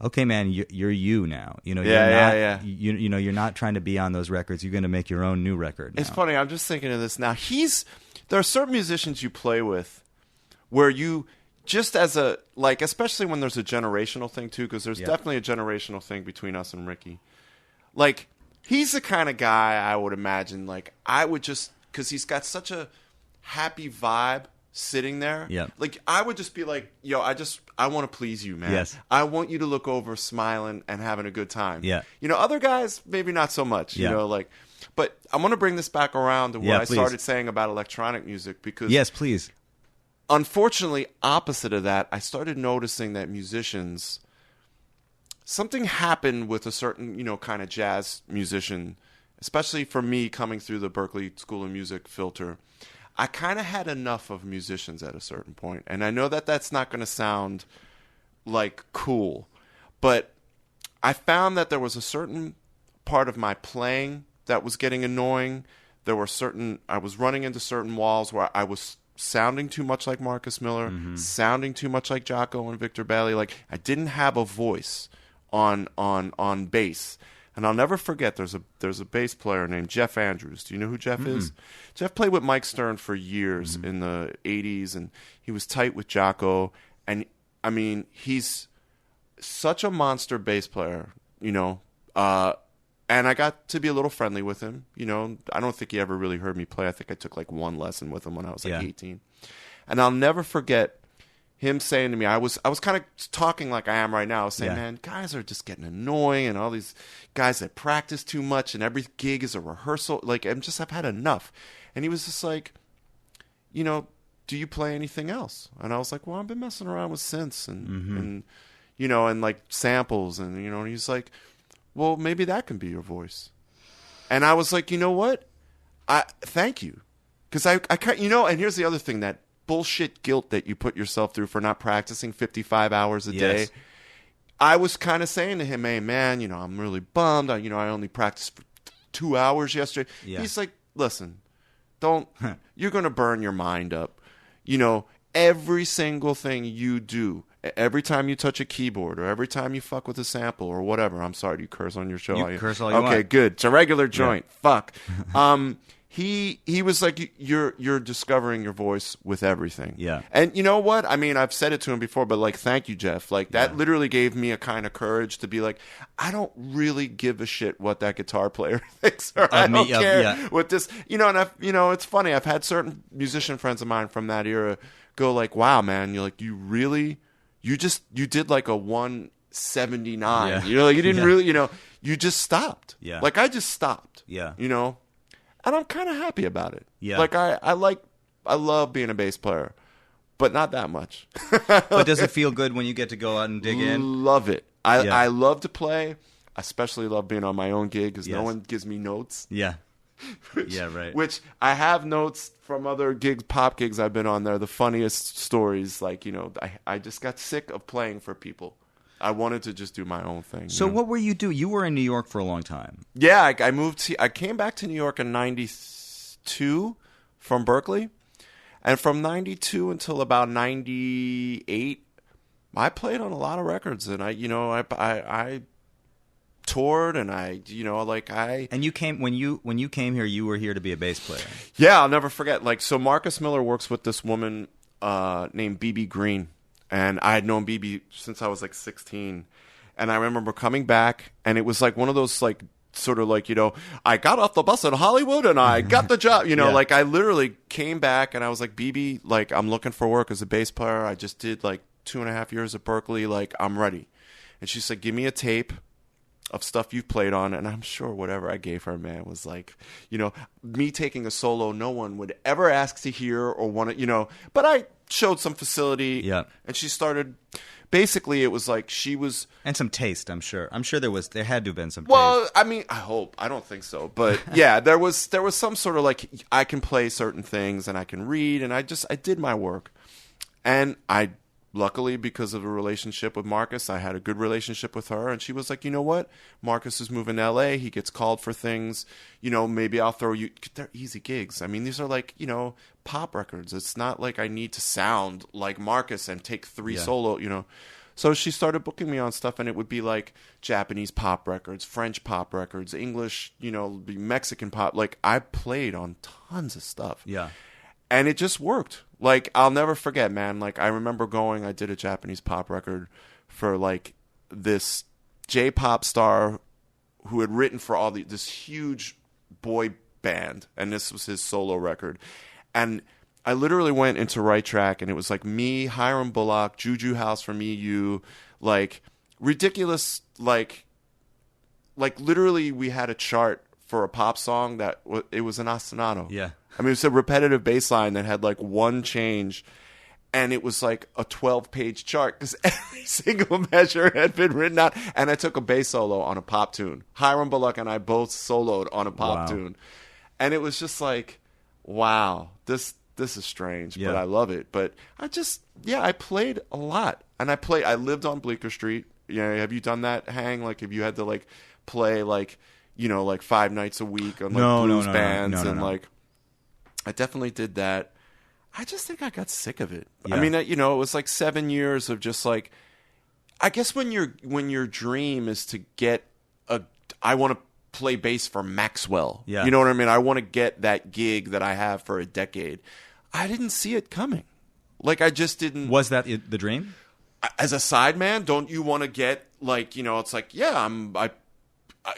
okay, man, you're you now. You're not trying to be on those records. You're going to make your own new record now. It's funny. I'm just thinking of this now. There are certain musicians you play with where you just as a like, especially when there's a generational thing too, because there's definitely a generational thing between us and Ricky. Like he's the kind of guy I would imagine. Like I would just because he's got such a happy vibe. Sitting there, like I would just be like, "Yo, I want to please you, man. Yes. I want you to look over, smiling and having a good time." Yeah, other guys maybe not so much. Like, but I want to bring this back around to what I started saying about electronic music because yes, please. Unfortunately, opposite of that, I started noticing that musicians, something happened with a certain kind of jazz musician, especially for me coming through the Berklee School of Music filter. I kind of had enough of musicians at a certain point. And I know that that's not going to sound like cool, but I found that there was a certain part of my playing that was getting annoying. I was running into certain walls where I was sounding too much like Marcus Miller, sounding too much like Jocko and Victor Bailey. Like I didn't have a voice on bass. And I'll never forget, there's a bass player named Jeff Andrews. Do you know who Jeff is? Jeff played with Mike Stern for years in the 80s, and he was tight with Jocko. And, I mean, he's such a monster bass player, and I got to be a little friendly with him. I don't think he ever really heard me play. I think I took like one lesson with him when I was like 18. And I'll never forget him saying to me, I was kind of talking like I am right now, saying, man, guys are just getting annoying, and all these guys that practice too much, and every gig is a rehearsal. Like, I've had enough. And he was just like, do you play anything else? And I was like, well, I've been messing around with synths and and like samples, and he's like, well, maybe that can be your voice. And I was like, you know what? Thank you, because I and here's the other thing, that bullshit guilt that you put yourself through for not practicing 55 hours a day. I was kind of saying to him, hey, man, I'm really bummed. I only practiced for 2 hours yesterday. He's like, listen, you're going to burn your mind up. Every single thing you do, every time you touch a keyboard or every time you fuck with a sample or whatever. I'm sorry, do you curse on your show? You curse all you want. Okay, good. It's a regular joint. Fuck. He was like, you're discovering your voice with everything. Yeah. And you know what? I mean, I've said it to him before, but like, thank you, Jeff. Like that literally gave me a kind of courage to be like, I don't really give a shit what that guitar player thinks, or I don't care what this, and I've, it's funny. I've had certain musician friends of mine from that era go like, wow, man, you're like, you did like a 179. Yeah. You didn't really, you just stopped. Yeah. Like I just stopped. Yeah. And I'm kind of happy about it. Yeah. Like I love being a bass player, but not that much. But does it feel good when you get to go out and dig in? Love it. I love to play. I especially love being on my own gig because no one gives me notes. Yeah. Right. Which I have notes from other gigs, pop gigs I've been on. They're the funniest stories. Like, I just got sick of playing for people. I wanted to just do my own thing. So what were you doing? You were in New York for a long time. Yeah, I came back to New York in 92 from Berklee. And from 92 until about 98, I played on a lot of records. And I toured, and And you came when you came here, you were here to be a bass player. Yeah, I'll never forget. Like, so Marcus Miller works with this woman named BB Green. And I had known BB since I was like 16. And I remember coming back, and it was like one of those like sort of like, I got off the bus in Hollywood and I got the job, like I literally came back and I was like, BB, like I'm looking for work as a bass player. I just did like 2.5 years at Berklee. Like I'm ready. And she's like, give me a tape of stuff you've played on, and I'm sure whatever I gave her, man, was like, me taking a solo no one would ever ask to hear or want to, but I showed some facility, Yeah. and she started. Basically, it was like she was. And some taste, I'm sure. I'm sure there had to have been some Well, taste. I mean, I hope. I don't think so, but yeah, there was some sort of like I can play certain things and I can read, and I did my work, and I. Luckily, because of a relationship with Marcus, I had a good relationship with her, and she was like, you know what? Marcus is moving to L.A. He gets called for things. Maybe I'll throw you. They're easy gigs. I mean, these are like, pop records. It's not like I need to sound like Marcus and take 3 solo, So she started booking me on stuff, and it would be like Japanese pop records, French pop records, English, Mexican pop. Like, I played on tons of stuff. Yeah. And it just worked. Like, I'll never forget, man. Like, I remember I did a Japanese pop record for, like, this J-pop star who had written for this huge boy band. And this was his solo record. And I literally went into Right Track, and it was, like, me, Hiram Bullock, Juju House from EU, like, ridiculous, like, literally we had a chart for a pop song that it was an ostinato. Yeah. I mean, it was a repetitive bass line that had like one change, and it was like a 12-page chart because every single measure had been written out. And I took a bass solo on a pop tune. Hiram Bullock and I both soloed on a pop tune. And it was just like, wow, this is strange, but I love it. But I played a lot. And I lived on Bleecker Street. Have you done that, Hang? Like, have you had to like play like 5 nights a week on like blues bands and like I definitely did that. I just think I got sick of it. Yeah. I mean, it was like 7 years of just like, I guess when your dream is to get I want to play bass for Maxwell. Yeah. You know what I mean? I want to get that gig that I have for a decade. I didn't see it coming. Like, I just didn't. Was that the dream? As a sideman, don't you want to get like, it's like, yeah,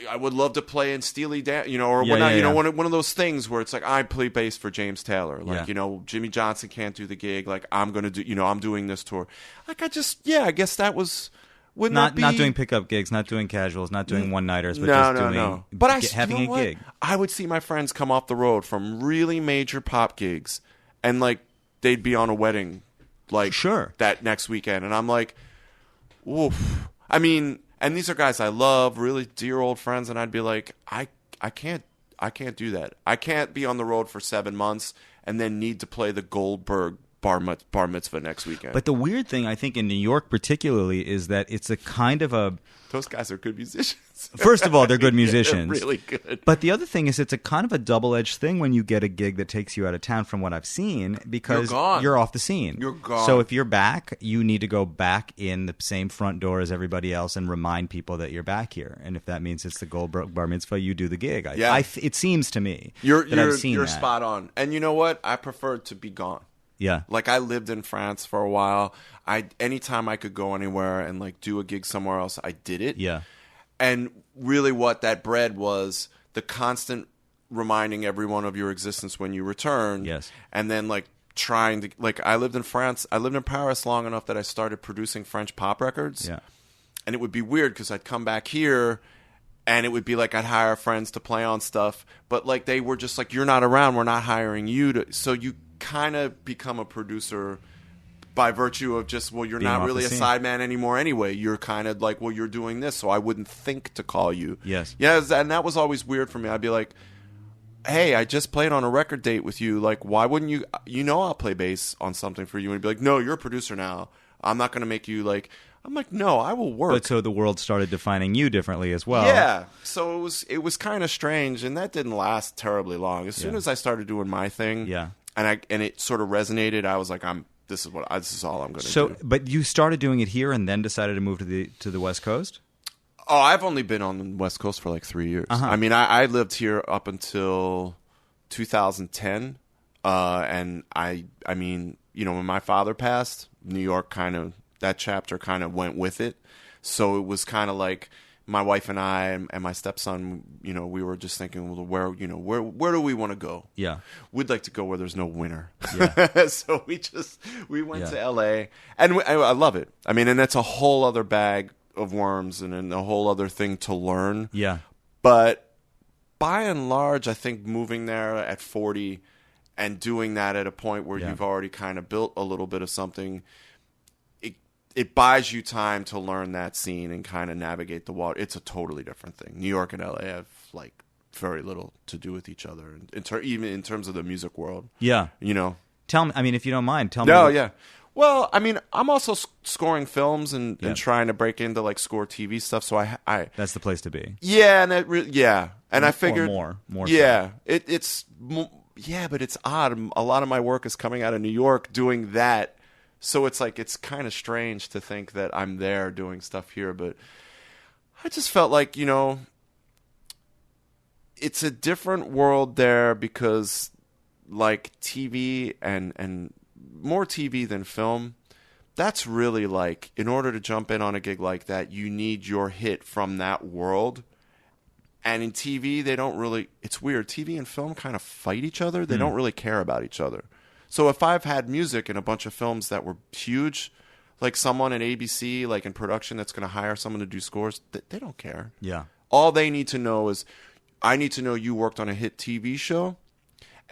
I would love to play in Steely Dan, one of those things where it's like I play bass for James Taylor, like Jimmy Johnson can't do the gig, like I'm gonna do, I'm doing this tour, like I guess that was not doing pickup gigs, not doing casuals, not doing one nighters, but no. But having a gig. I would see my friends come off the road from really major pop gigs, and like they'd be on a wedding, like that next weekend, and I'm like, oof. I mean. And these are guys I love, really dear old friends, and I'd be like, I can't do that. I can't be on the road for 7 months and then need to play the Goldberg bar mitzvah next weekend. But the weird thing, I think, in New York particularly, is that it's a kind of a... Those guys are good musicians. First of all, they're good musicians. They're really good. But the other thing is it's a kind of a double-edged thing when you get a gig that takes you out of town from what I've seen, because you're off the scene. You're gone. So if you're back, you need to go back in the same front door as everybody else and remind people that you're back here. And if that means it's the Goldberg bar mitzvah, you do the gig. It seems to me I've seen you're that. Spot on. And you know what? I prefer to be gone. Yeah. Like, I lived in France for a while. Anytime I could go anywhere and like do a gig somewhere else, I did it. Yeah. And really what that bred was the constant reminding everyone of your existence when you return. Yes. And then like trying to, like, I lived in Paris long enough that I started producing French pop records. Yeah. And it would be weird because I'd come back here and it would be like I'd hire friends to play on stuff. But like they were just like, you're not around, we're not hiring you to. So you kind of become a producer by virtue of just, well, you're Being not off really the a scene. sideman anymore anyway. You're kind of like, well, you're doing this, so I wouldn't think to call you. Yes. Yeah, and that was always weird for me. I'd be like, hey, I just played on a record date with you. Like, why wouldn't you? I'll play bass on something for you. And he'd be like, no, you're a producer now. I'm not going to make you like. I'm like, no, I will work. But so the world started defining you differently as well. Yeah. So it was kind of strange, and that didn't last terribly long. As soon as I started doing my thing, and it sort of resonated, I was like, this is all I'm going to do. So, but you started doing it here and then decided to move to the West Coast? Oh, I've only been on the West Coast for like 3 years. I mean, I lived here up until 2010, and I mean, when my father passed, New York that chapter kind of went with it. So it was kind of like my wife and I and my stepson, we were just thinking, well, where do we want to go? Yeah. We'd like to go where there's no winter. Yeah. So we went to LA, and I love it. I mean, and that's a whole other bag of worms and a whole other thing to learn. Yeah. But by and large, I think moving there at 40 and doing that at a point where you've already kind of built a little bit of something, it buys you time to learn that scene and kind of navigate the water. It's a totally different thing. New York and LA have like very little to do with each other, even in terms of the music world. Yeah. You know? Tell me, I mean, if you don't mind, tell me. No, yeah. Well, I mean, I'm also scoring films and trying to break into like score TV stuff. So I that's the place to be. Yeah, and and I figured more. Yeah, but it's odd. A lot of my work is coming out of New York doing that, so it's like it's kind of strange to think that I'm there doing stuff here. But I just felt like it's a different world there because like TV and more TV than film, that's really like, in order to jump in on a gig like that, you need your hit from that world. And in TV, they don't really, it's weird. TV and film kind of fight each other. They don't really care about each other. So if I've had music in a bunch of films that were huge, like someone at ABC, like in production, that's going to hire someone to do scores, they don't care. Yeah. All they need to know is, I need to know you worked on a hit TV show,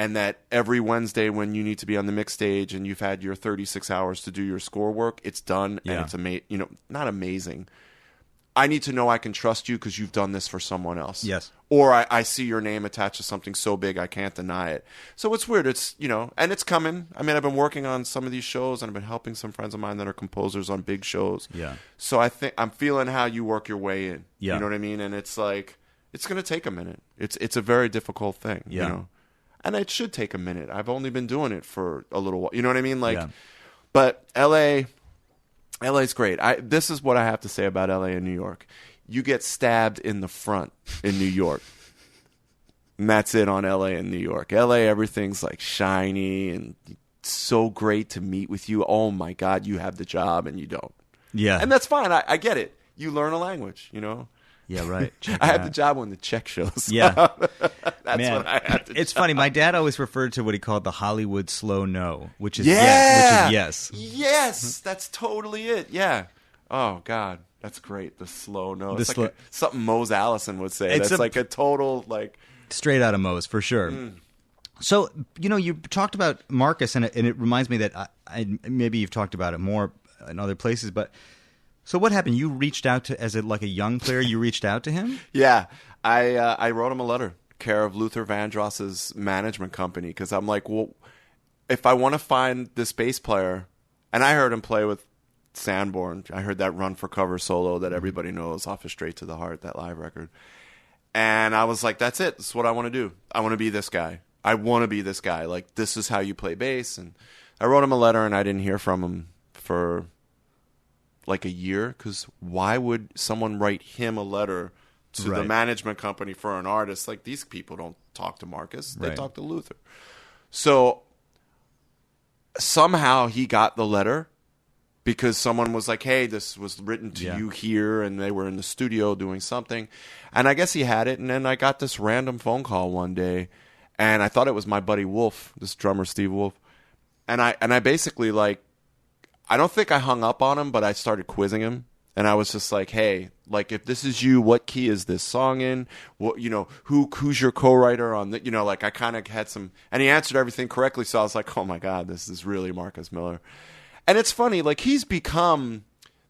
and that every Wednesday when you need to be on the mix stage and you've had your 36 hours to do your score work, it's done, and it's not amazing. I need to know I can trust you because you've done this for someone else. Yes. Or I see your name attached to something so big I can't deny it. So it's weird. It's, and it's coming. I mean, I've been working on some of these shows, and I've been helping some friends of mine that are composers on big shows. Yeah. So I think I'm feeling how you work your way in. Yeah. You know what I mean? And it's like, it's going to take a minute. It's a very difficult thing. Yeah. And it should take a minute. I've only been doing it for a little while. You know what I mean? But LA's great. This is what I have to say about LA and New York. You get stabbed in the front in New York. And that's it on LA and New York. LA, everything's like shiny and so great to meet with you. Oh my God, you have the job and you don't. Yeah. And that's fine. I get it. You learn a language, Yeah, right. I have the job when the check shows. Yeah. That's Man, what I have to it's funny. My dad always referred to what he called the Hollywood slow no, which is yeah. yes. Yes, that's totally it. Yeah. Oh, God. That's great. The slow no. It's like something Mose Allison would say. It's like a total, like... Straight out of Mose, for sure. So, you talked about Marcus, and it reminds me that maybe you've talked about it more in other places, but... So what happened? You reached out to, as a young player, you reached out to him? Yeah. I wrote him a letter, care of Luther Vandross's management company, because I'm like, well, if I want to find this bass player, and I heard him play with Sanborn. I heard that Run for Cover solo that everybody knows off of Straight to the Heart, that live record. And I was like, that's it. This is what I want to do. I want to be this guy. I want to be this guy. Like, this is how you play bass. And I wrote him a letter, and I didn't hear from him for... like a year, because why would someone write him a letter to the management company for an artist? Like, these people don't talk to Marcus. They talk to Luther. So somehow he got the letter because someone was like, hey, this was written to you here, and they were in the studio doing something. And I guess he had it, and then I got this random phone call one day, and I thought it was my buddy Wolf, this drummer Steve Wolf. And I basically, like, I don't think I hung up on him, but I started quizzing him. And I was just like, hey, like, if this is you, what key is this song in? What, who's your co-writer on the, like, I kind of had some, and he answered everything correctly. So I was like, oh my God, this is really Marcus Miller. And it's funny, like, he's become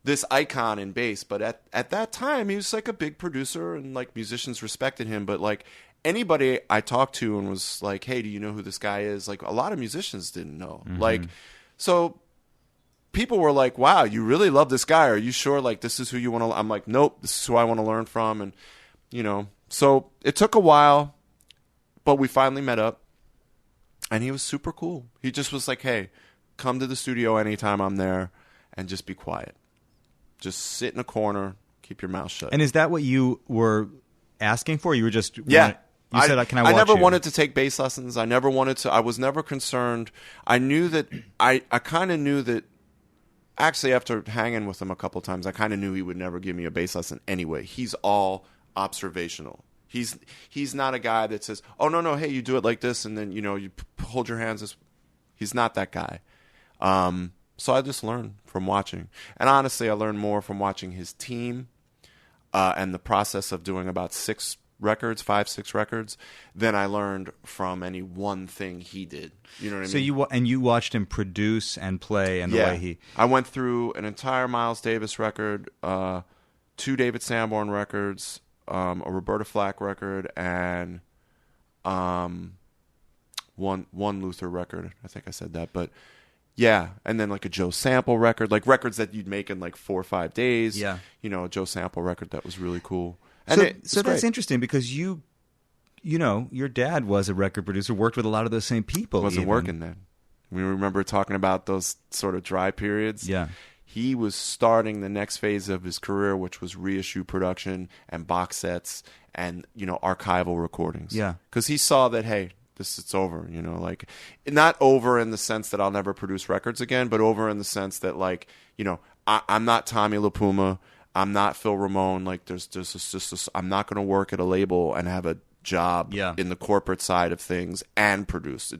this icon in bass, but at that time, he was like a big producer, and like musicians respected him. But like anybody I talked to and was like, hey, do you know who this guy is? Like, a lot of musicians didn't know. Like, so people were like, wow, you really love this guy. Are you sure, like, this is who you want to... I'm like, nope, this is who I want to learn from. And, so it took a while, but we finally met up. And he was super cool. He just was like, hey, come to the studio anytime I'm there and just be quiet. Just sit in a corner, keep your mouth shut. And is that what you were asking for? You were just... Yeah. You said, can I watch you? I never wanted to take bass lessons. I never wanted to... I was never concerned. I knew that... I kind of knew that... Actually, after hanging with him a couple times, I kind of knew he would never give me a bass lesson anyway. He's all observational. He's not a guy that says, oh, no, hey, you do it like this, and then, you hold your hands this. He's not that guy. So I just learned from watching. And honestly, I learned more from watching his team and the process of doing about 6 records than I learned from any one thing he did. You know what I mean? So you watched him produce and play, and the way he... I went through an entire Miles Davis record, 2 David Sanborn records, a Roberta Flack record, and one Luther record. I think I said that, but yeah. And then like a Joe Sample record, like records that you'd make in like 4 or 5 days. Yeah. You know, a Joe Sample record that was really cool. And so that's interesting because you know, your dad was a record producer, worked with a lot of those same people. Wasn't working then. We remember talking about those sort of dry periods. Yeah. He was starting the next phase of his career, which was reissue production and box sets and, you know, archival recordings. Yeah. Because he saw that, hey, it's over, you know, like not over in the sense that I'll never produce records again, but over in the sense that, like, you know, I'm not Tommy LaPuma. I'm not Phil Ramone. Like there's just I'm not going to work at a label and have a job in the corporate side of things and produce.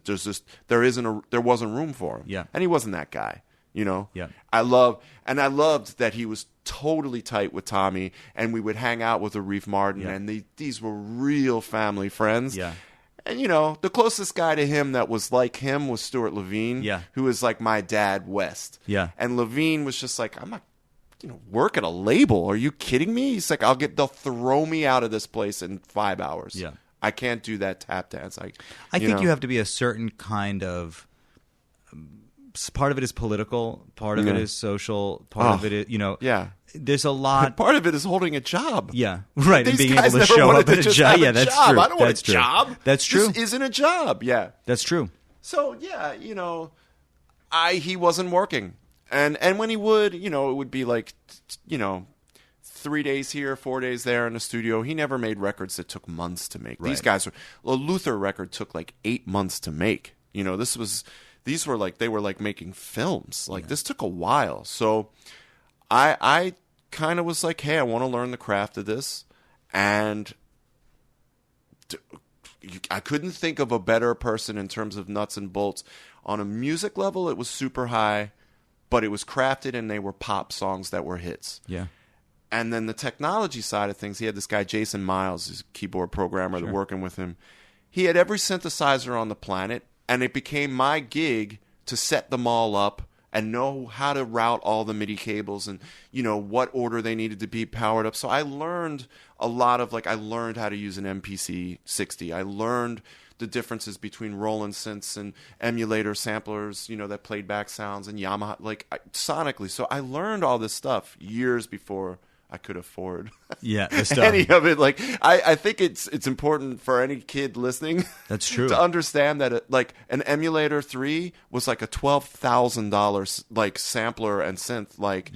There wasn't room for him. Yeah. And he wasn't that guy, you know? Yeah. I loved that he was totally tight with Tommy, and we would hang out with Arif Martin, and these were real family friends. Yeah. And, you know, the closest guy to him that was like him was Stuart Levine, who was like my dad West. Yeah. And Levine was just like, I'm not, you know, work at a label. Are you kidding me? He's like, they'll throw me out of this place in 5 hours. Yeah. I can't do that tap dance. I think you have to be a certain kind of... Part of it is political. Part of it is social. Part of it is, you know... Yeah. There's a lot... Part of it is holding a job. Yeah, right. These and being guys able to never show wanted up to at a just job. have Yeah, a that's job. true. I don't want That's a true. job. That's true. This isn't a job. Yeah. That's true. So, yeah, you know, he wasn't working. And when he would, you know, it would be like, you know, 3 days here, 4 days there in the studio. He never made records that took months to make. Right. These guys a Luther record took like 8 months to make. You know, these were like, they were like making films. Like this took a while. So I kind of was like, hey, I want to learn the craft of this. And I couldn't think of a better person in terms of nuts and bolts. On a music level, it was super high, but it was crafted and they were pop songs that were hits. Yeah. And then the technology side of things, he had this guy, Jason Miles, his keyboard programmer, working with him. He had every synthesizer on the planet, and it became my gig to set them all up and know how to route all the MIDI cables and, you know, what order they needed to be powered up. So I learned a lot of, like, I learned how to use an MPC 60. I learned the differences between Roland synths and emulator samplers, you know, that played back sounds and Yamaha, like, sonically. So I learned all this stuff years before I could afford the stuff. any of it. Like, I think it's important for any kid listening. That's true. To understand that like an emulator 3 was like a $12,000 like sampler and synth. Like,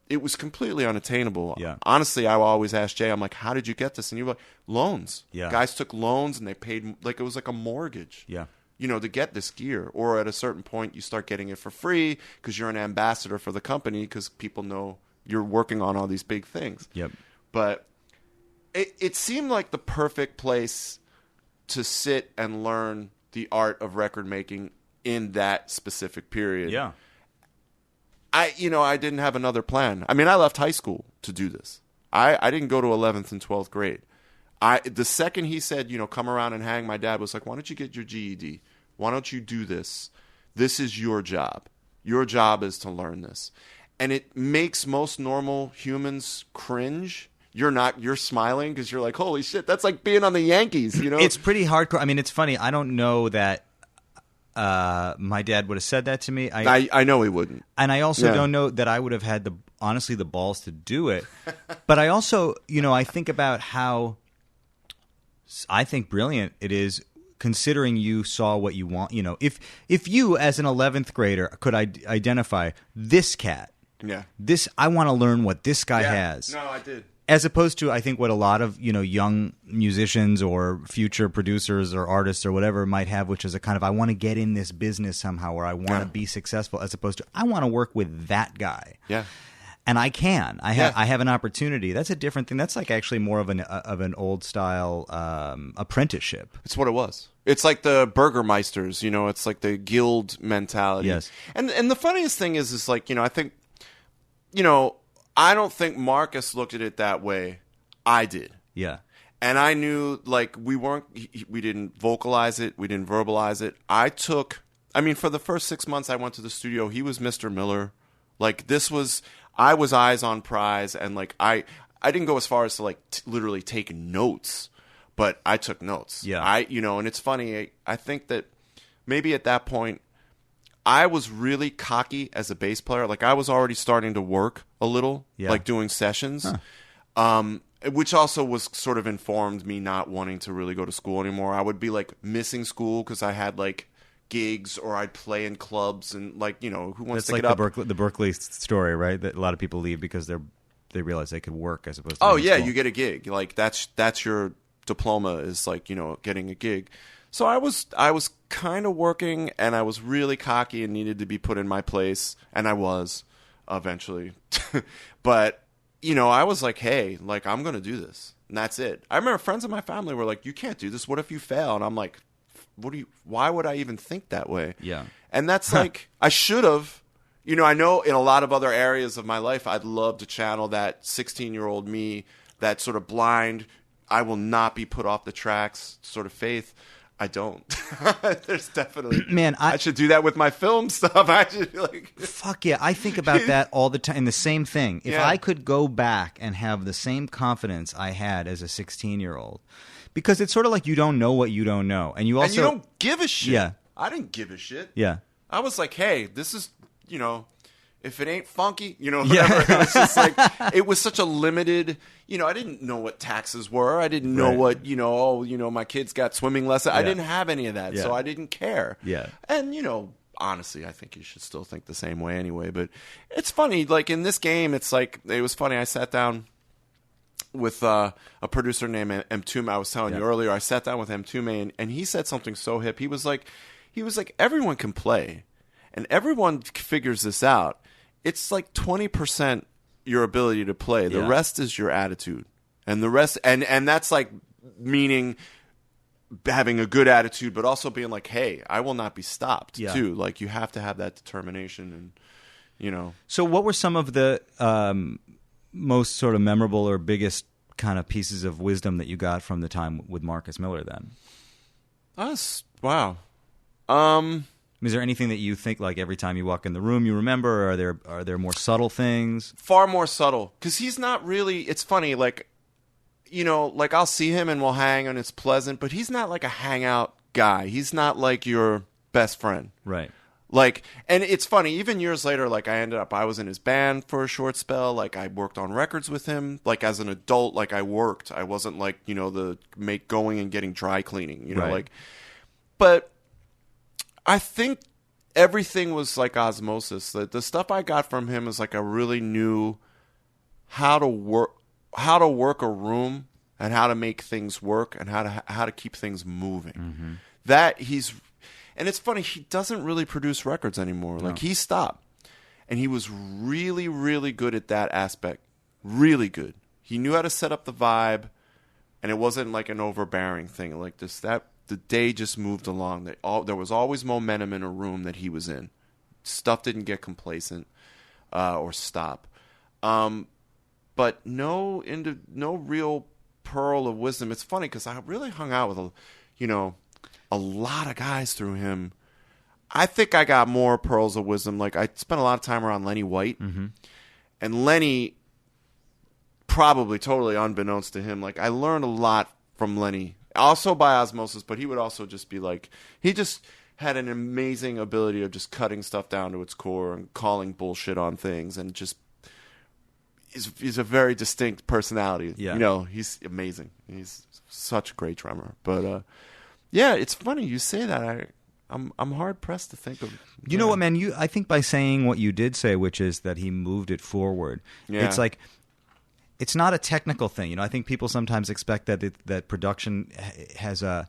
it was completely unattainable. Yeah. Honestly, I will always ask Jay, I'm like, how did you get this? And you're like, loans. Yeah. Guys took loans and they paid, like, it was like a mortgage. Yeah. You know, to get this gear. Or at a certain point, you start getting it for free because you're an ambassador for the company because people know you're working on all these big things. Yep. But it seemed like the perfect place to sit and learn the art of record making in that specific period. Yeah. I didn't have another plan. I mean, I left high school to do this. I didn't go to 11th and 12th grade. The second he said, you know, come around and hang, my dad was like, why don't you get your GED? Why don't you do this? This is your job. Your job is to learn this. And it makes most normal humans cringe. You're smiling because you're like, holy shit, that's like being on the Yankees, you know? It's pretty hardcore. I mean, it's funny. I don't know that my dad would have said that to me. I know he wouldn't. And I also don't know that I would have had honestly the balls to do it. But I also, you know, I think about how I think brilliant it is considering you saw what you want. You know, if you as an 11th grader could identify this cat, I want to learn what this guy has. No, I did. As opposed to, I think, what a lot of, you know, young musicians or future producers or artists or whatever might have, which is a kind of, I want to get in this business somehow, or I want to be successful, as opposed to, I want to work with that guy. Yeah. And I can. I have an opportunity. That's a different thing. That's like actually more of an old style apprenticeship. It's what it was. It's like the Burgermeisters, you know. It's like the guild mentality. Yes. And the funniest thing is like, you know, I think, you know, I don't think Marcus looked at it that way. I did. Yeah. And I knew, like, we didn't vocalize it, we didn't verbalize it. I mean, for the first 6 months I went to the studio, he was Mr. Miller. Like, I was eyes on prize, and like I didn't go as far as to like literally take notes, but I took notes. Yeah. You know, and it's funny. I think that maybe at that point I was really cocky as a bass player. Like I was already starting to work a little, like doing sessions, which also was sort of informed me not wanting to really go to school anymore. I would be like missing school because I had like gigs, or I'd play in clubs, and like, you know, who wants That's to like get up? the Berkeley story, right? That a lot of people leave because they realize they could work as opposed to. Oh going to yeah, school. you get a gig. Like that's your diploma, is like, you know, getting a gig. So I was kind of working, and I was really cocky and needed to be put in my place, and I was eventually. But you know, I was like, hey, like I'm gonna do this, and that's it. I remember friends of my family were like, you can't do this. What if you fail? And I'm like, why would I even think that way? Yeah. And that's like, I should have, you know, I know in a lot of other areas of my life, I'd love to channel that 16-year-old me, that sort of blind, I will not be put off the tracks sort of faith. I don't. There's definitely, man, I should do that with my film stuff. I should be like, fuck yeah. I think about that all the time. And the same thing. If Yeah. I could go back and have the same confidence I had as a 16-year-old, because it's sort of like you don't know what you don't know. And you also. and you don't give a shit. Yeah. I didn't give a shit. Yeah. I was like, hey, this is, you know, if it ain't funky, you know, whatever. It was just like, it was such a limited, you know, I didn't know what taxes were. I didn't know Right. what, you know, oh, you know, my kids got swimming lessons. I Yeah. didn't have any of that. Yeah. So I didn't care. Yeah. And, you know, honestly, I think you should still think the same way anyway. But it's funny, like in this game, it's like, it was funny. I sat down with a producer named M2. I was telling you earlier, I sat down with M2, and he said something so hip. He was like, everyone can play, and everyone figures this out. It's like 20% your ability to play. The Yeah. rest is your attitude, and the rest, and that's like meaning having a good attitude, but also being like, hey, I will not be stopped Yeah. too. Like you have to have that determination, and you know. So what were some of the most sort of memorable or biggest kind of pieces of wisdom that you got from the time with Marcus Miller then? Wow. Is there anything that you think like every time you walk in the room you remember? Or are there more subtle things? Far more subtle, because he's not really. It's funny, like, you know, like I'll see him and we'll hang and it's pleasant, but he's not like a hangout guy. He's not like your best friend. Right. Like, and it's funny, even years later, like I was in his band for a short spell. Like I worked on records with him. Like as an adult, like I worked. I wasn't like, you know, going and getting dry cleaning, you know, Right. like, but I think everything was like osmosis. The stuff I got from him is like I really knew how to work a room, and how to make things work, and how to keep things moving. Mm-hmm. And it's funny, he doesn't really produce records anymore. Like he stopped, and he was really, really good at that aspect. Really good. He knew how to set up the vibe, and it wasn't like an overbearing thing. Like the day just moved along. There was always momentum in a room that he was in. Stuff didn't get complacent or stop. But no real pearl of wisdom. It's funny because I really hung out with a lot of guys through him. I think I got more pearls of wisdom. Like I spent a lot of time around Lenny White, and Lenny, probably totally unbeknownst to him, like I learned a lot from Lenny. Also by osmosis, but he would also just be like, he just had an amazing ability of just cutting stuff down to its core and calling bullshit on things, and just he's a very distinct personality. Yeah. You know, he's amazing. He's such a great drummer. But yeah, it's funny you say that. I'm hard pressed to think of. You know what, man? I think by saying what you did say, which is that he moved it forward, it's like, it's not a technical thing. You know, I think people sometimes expect that production has that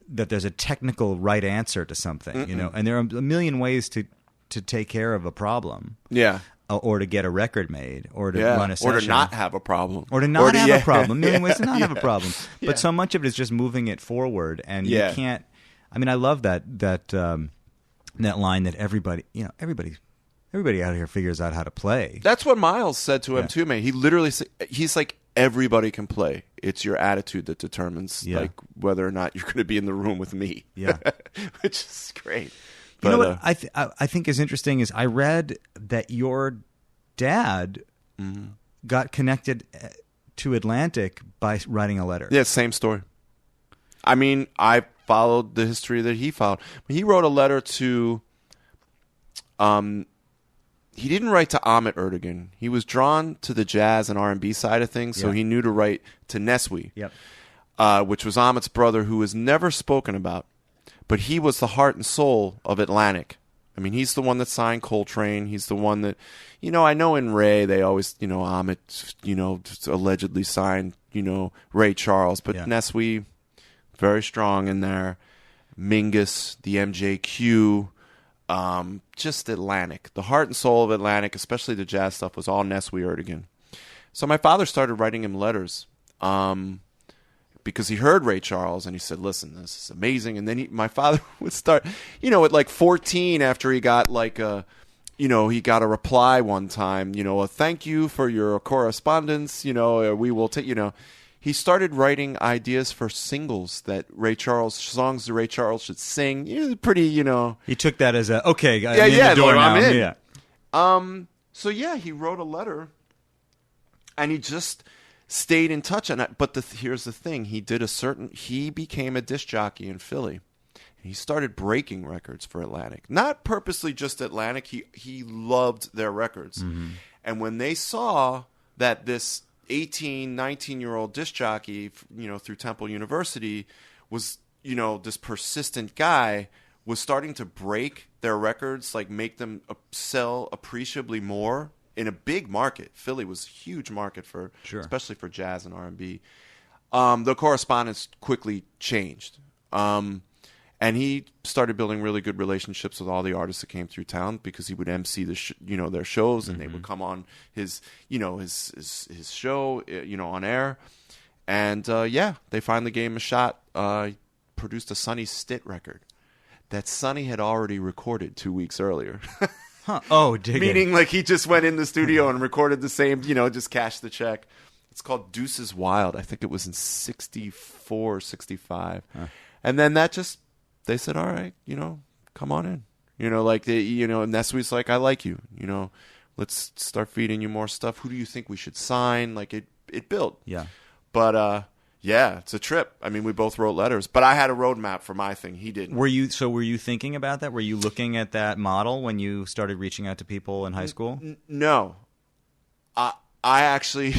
there's a technical right answer to something. You know, and there are a million ways to take care of a problem. Yeah. or to get a record made, or to run a session. Or to not have a problem. Or to not have a problem. A million ways to not have a problem. Yeah. But so much of it is just moving it forward, and you can't. I mean, I love that line that everybody out here figures out how to play. That's what Miles said to him too, man. He literally said, he's like, everybody can play. It's your attitude that determines like whether or not you're going to be in the room with me. Yeah, which is great. But, you know what I think is interesting is I read that your dad got connected to Atlantic by writing a letter. Yeah, same story. I mean, I followed the history that he followed. He wrote a letter to he didn't write to Ahmet Ertegun. He was drawn to the jazz and R&B side of things, so he knew to write to Neswi, which was Ahmet's brother, who was never spoken about. But he was the heart and soul of Atlantic. I mean, he's the one that signed Coltrane. He's the one that, I know in Ray, they always, Ahmet, allegedly signed, Ray Charles. But Neswi, very strong in there. Mingus, the MJQ, just Atlantic. The heart and soul of Atlantic, especially the jazz stuff, was all Neswi Ertegun. So my father started writing him letters because he heard Ray Charles, and he said, listen, this is amazing. And then my father would start, at like 14, after he got like he got a reply one time, a thank you for your correspondence, we will take, he started writing ideas for singles songs that Ray Charles should sing. It was pretty, He took that as okay, I'm in. Yeah. So he wrote a letter, and he just stayed in touch. But here's the thing: he became a disc jockey in Philly. He started breaking records for Atlantic, not purposely just Atlantic. He loved their records, and when they saw that this 18, 19-year-old disc jockey, through Temple University was, this persistent guy, was starting to break their records, like make them sell appreciably more in a big market. Philly was a huge market especially for jazz and R&B. The correspondence quickly changed. And he started building really good relationships with all the artists that came through town, because he would MC their shows, and they would come on his show, on air. And they finally gave him a shot. Produced a Sonny Stitt record that Sonny had already recorded 2 weeks earlier. Huh. Oh, dig Meaning, like, he just went in the studio and recorded the same, just cashed the check. It's called Deuces Wild. I think it was in 64, 65. And then they said, all right, come on in. And Neswi's like, I like you. Let's start feeding you more stuff. Who do you think we should sign? Like, it built. Yeah. But, it's a trip. I mean, we both wrote letters. But I had a roadmap for my thing. He didn't. Were you thinking about that? Were you looking at that model when you started reaching out to people in high school? No. I actually...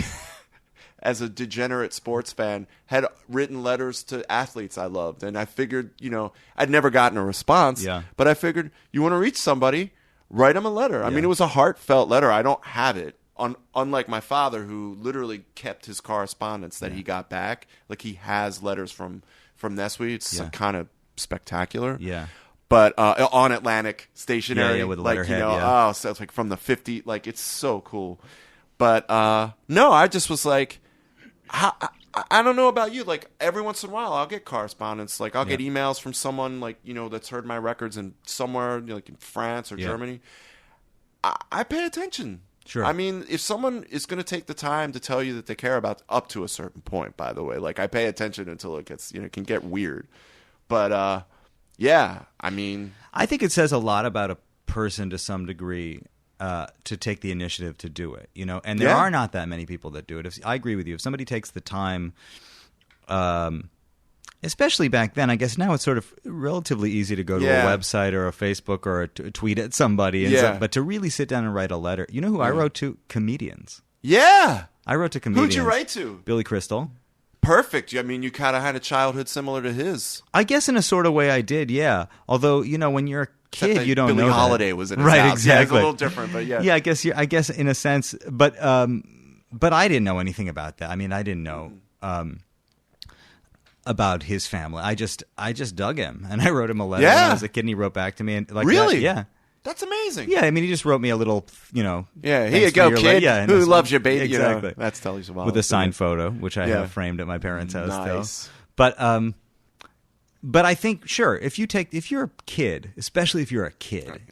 as a degenerate sports fan, had written letters to athletes I loved. And I figured, I'd never gotten a response. Yeah. But I figured, you want to reach somebody, write them a letter. I mean, it was a heartfelt letter. I don't have it. Unlike my father, who literally kept his correspondence that he got back. Like, he has letters from Neswi. It's kind of spectacular. Yeah. But on Atlantic stationery. Yeah, with a letterhead, so it's like from the 50. Like, it's so cool. But no, I just was like... I don't know about you. Like, every once in a while, I'll get correspondence. Like, I'll get emails from someone, like, that's heard my records in somewhere, like in France or Germany. I pay attention. Sure. I mean, if someone is going to take the time to tell you that they care about, up to a certain point, by the way, like, I pay attention until it gets, it can get weird. But, I mean. I think it says a lot about a person to some degree. To take the initiative to do it, and there are not that many people that do it. I agree with you. If somebody takes the time, especially back then, I guess now it's sort of relatively easy to go to a website or a Facebook or a tweet at somebody. But to really sit down and write a letter, who I wrote to? Comedians. Yeah. I wrote to comedians. Who'd you write to? Billy Crystal. Perfect. I mean, you kind of had a childhood similar to his. I guess in a sort of way I did, yeah. Although, when you're a kid, you don't know Billie that. Holiday was in his right, house. exactly. Yeah, it's a little different, but yeah. Yeah, I guess in a sense, but I didn't know anything about that. I mean, I didn't know about his family. I just dug him, and I wrote him a letter when I was a kid, and he wrote back to me, and like really, that. Yeah. That's amazing. Yeah, I mean, he just wrote me a little, here thanks you for go, your kid. yeah, Who loves your baby? Exactly. That's Telly Savalas. With a signed photo, which I have framed at my parents' house Nice. still. But I think, sure, if you're a kid, especially if you're a kid,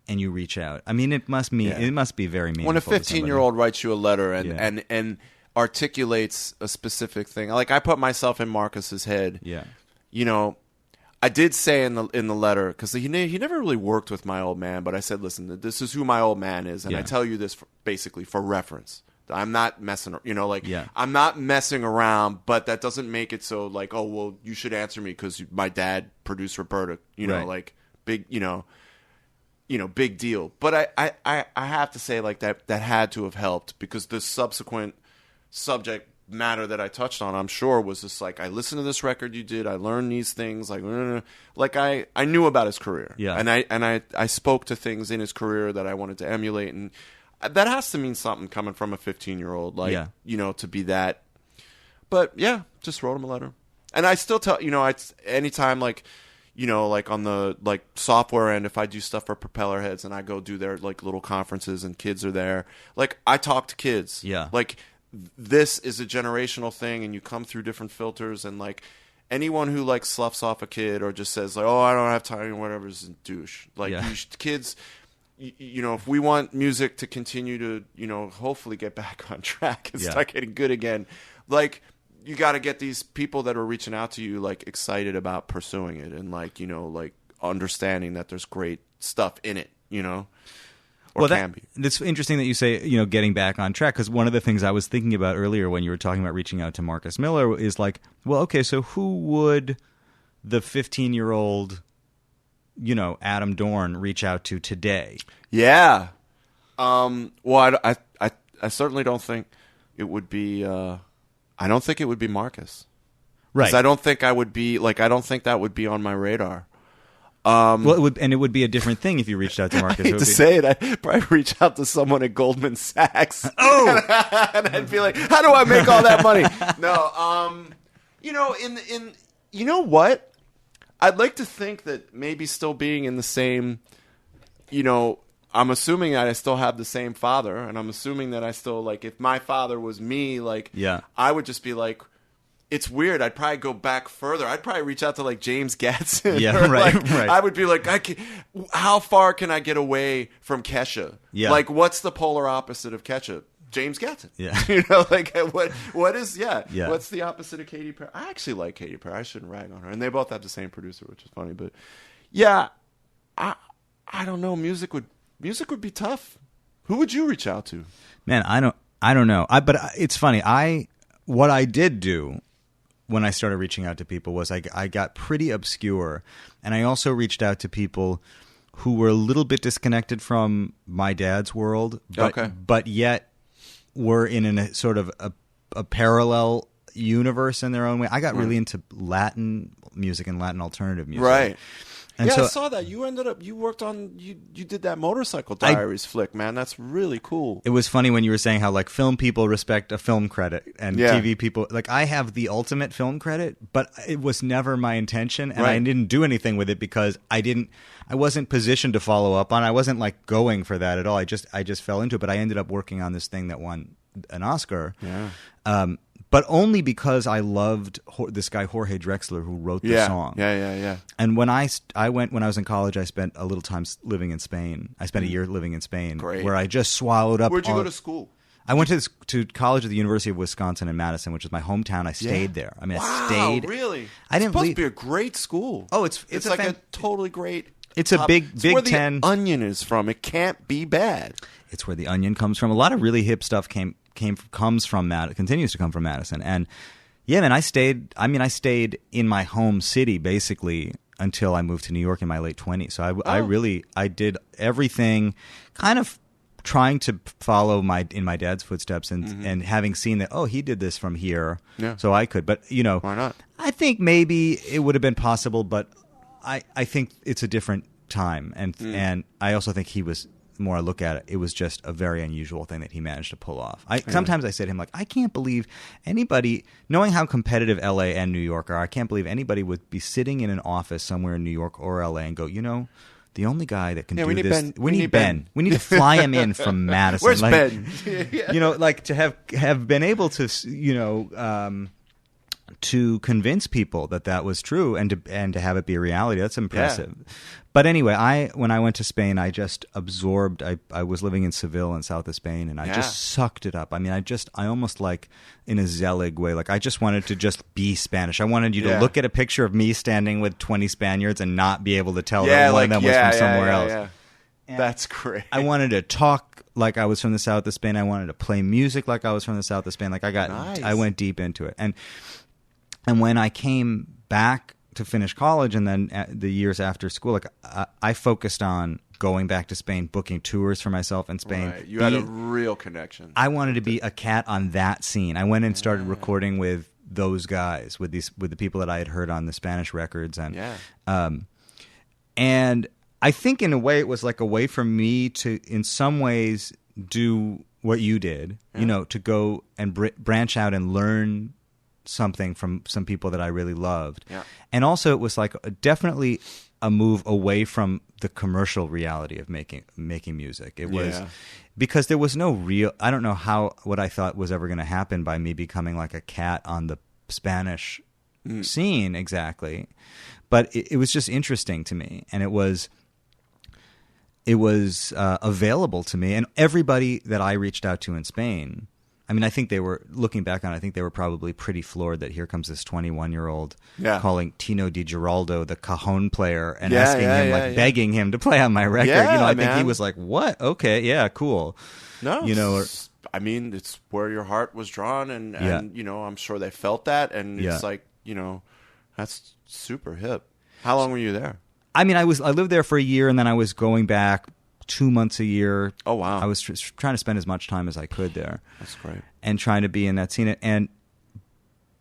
and you reach out, I mean, it must be very meaningful. When a 15-year-old writes you a letter and articulates a specific thing, like I put myself in Marcus's head. Yeah. I did say in the letter, because he never really worked with my old man, but I said, listen, this is who my old man is, and I tell you this basically for reference. I'm not messing, I'm not messing around, but that doesn't make it so like, oh, well, you should answer me because my dad produced Roberta, like big, big deal. But I have to say like that had to have helped, because the subsequent subject matter that I touched on, I'm sure, was just like, I listened to this record you did, I learned these things, like I knew about his career, and I spoke to things in his career that I wanted to emulate, and that has to mean something coming from a 15-year-old, to be that. But yeah, just wrote him a letter, and I still tell anytime like on the like software end, if I do stuff for Propeller Heads and I go do their like little conferences and kids are there, like I talk to kids, like. This is a generational thing, and you come through different filters, and like anyone who like sloughs off a kid or just says like, oh, I don't have time or whatever is a douche. Like kids, if we want music to continue to hopefully get back on track and start getting good again, like you got to get these people that are reaching out to you like excited about pursuing it, and like like understanding that there's great stuff in it, It's interesting that you say, getting back on track, because one of the things I was thinking about earlier when you were talking about reaching out to Marcus Miller is like, well, okay, so who would the 15-year-old, Adam Dorn reach out to today? Yeah. Well, I certainly don't think it would be. I don't think it would be Marcus. Right. I don't think I would be like. I don't think that would be on my radar. Well, it would be a different thing if you reached out to Marcus. I hate to say it, I'd probably reach out to someone at Goldman Sachs. Oh, and I'd be like, "How do I make all that money?" No, you know what? I'd like to think that maybe still being in the same, I'm assuming that I still have the same father, and I'm assuming that I still like if my father was me, like, I would just be like. It's weird. I'd probably go back further. I'd probably reach out to like James Gatson. Yeah, right. I would be like, how far can I get away from Kesha? Yeah. Like, what's the polar opposite of Kesha? James Gatson. Yeah. What is? Yeah. What's the opposite of Katy Perry? I actually like Katy Perry. I shouldn't rag on her, and they both have the same producer, which is funny. But yeah, I don't know. Music would be tough. Who would you reach out to? Man, I don't know. But it's funny. What I did do. When I started reaching out to people was I got pretty obscure, and I also reached out to people who were a little bit disconnected from my dad's world, but yet were in a sort of a parallel universe in their own way. I got really into Latin music and Latin alternative music. Right. And I saw that. You worked on, you did that Motorcycle Diaries flick, man. That's really cool. It was funny when you were saying how like film people respect a film credit and TV people, like I have the ultimate film credit, but it was never my intention, and I didn't do anything with it because I wasn't positioned to follow up on. I wasn't like going for that at all. I just fell into it, but I ended up working on this thing that won an Oscar. Yeah. But only because I loved this guy Jorge Drexler who wrote the song. Yeah. And when I was in college, I spent a little time living in Spain. I spent a year living in Spain, where I just swallowed up. Where'd you go to school? I went to college at the University of Wisconsin in Madison, which is my hometown. I stayed there. I mean, I stayed. Really? I didn't It's supposed to be a great school. Oh, it's like a totally great. It's a Big where Ten. The Onion is from. It can't be bad. It's where the Onion comes from. A lot of really hip stuff comes from Madison, continues to come from Madison. And yeah, man, I stayed in my home city basically until I moved to New York in my late 20s. So I did everything kind of trying to follow in my dad's footsteps and having seen that, he did this from here. Yeah. So I could, but why not? I think maybe it would have been possible, but I think it's a different time. And I also think he was, the more I look at it, it was just a very unusual thing that he managed to pull off. Sometimes I say to him, like, I can't believe anybody, knowing how competitive L.A. and New York are, I can't believe anybody would be sitting in an office somewhere in New York or L.A. and go, the only guy that can Yeah, do we need this. Ben. We need Ben. We need to fly him in from Madison. Where's like, Ben? You know, like to have been able to, you know, to convince people that was true and to have it be a reality. That's impressive. Yeah. But anyway, when I went to Spain, I just absorbed. I was living in Seville in south of Spain, and I just sucked it up. I mean, I almost like in a Zelig way, like I just wanted to just be Spanish. I wanted you to look at a picture of me standing with 20 Spaniards and not be able to tell that one of them was from somewhere else. Yeah. That's great. I wanted to talk like I was from the south of Spain. I wanted to play music like I was from the south of Spain. Like I went deep into it. And when I came back to finish college and then the years after school, like I focused on going back to Spain, booking tours for myself in Spain. Right. You had a real connection. I wanted to be a cat on that scene. I went and started recording with those guys, with the people that I had heard on the Spanish records, and I think in a way it was like a way for me to, in some ways, do what you did. You know, to go and branch out and learn something from some people that I really loved. Yeah. And also it was like definitely a move away from the commercial reality of making music. It was because there was no real, I don't know what I thought was ever going to happen by me becoming like a cat on the Spanish scene exactly. But it was just interesting to me, and it was available to me, and everybody that I reached out to in Spain, I mean, I think they were, looking back on it, I think they were probably pretty floored that here comes this 21-year-old calling Tino Di Giraldo the cajon player and asking him, begging him to play on my record. Yeah, you know, I think he was like, what? Okay, yeah, cool. No, you know, I mean, it's where your heart was drawn, and you know, I'm sure they felt that, and it's like, you know, that's super hip. How long were you there? I mean, I lived there for a year, and then I was going back 2 months a year. Oh, wow. I was trying to spend as much time as I could there. That's great. And trying to be in that scene.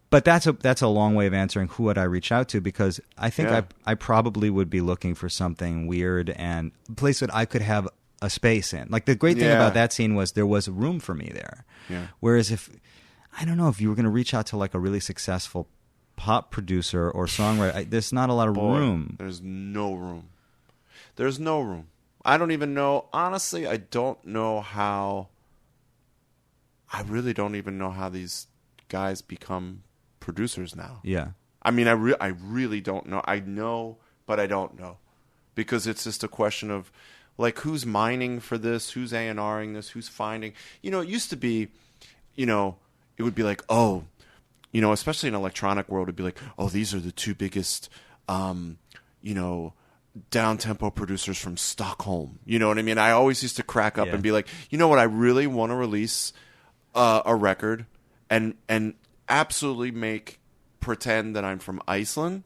But that's a long way of answering who would I reach out to, because I think I probably would be looking for something weird and a place that I could have a space in. Like the great thing about that scene was there was room for me there. Yeah. Whereas I don't know, if you were going to reach out to like a really successful pop producer or songwriter, there's not a lot of room. There's no room. There's no room. I don't even know. Honestly, I don't know how. I really don't even know how these guys become producers now. Yeah. I mean, I really don't know. I know, but I don't know, because it's just a question of like who's mining for this, who's A&Ring this, who's finding. You know, it used to be, you know, it would be like, oh, you know, especially in electronic world, it'd be like, oh, these are the two biggest, you know, down-tempo producers from Stockholm. You know what I mean? I always used to crack up and be like, you know what? I really want to release a record and absolutely pretend that I'm from Iceland,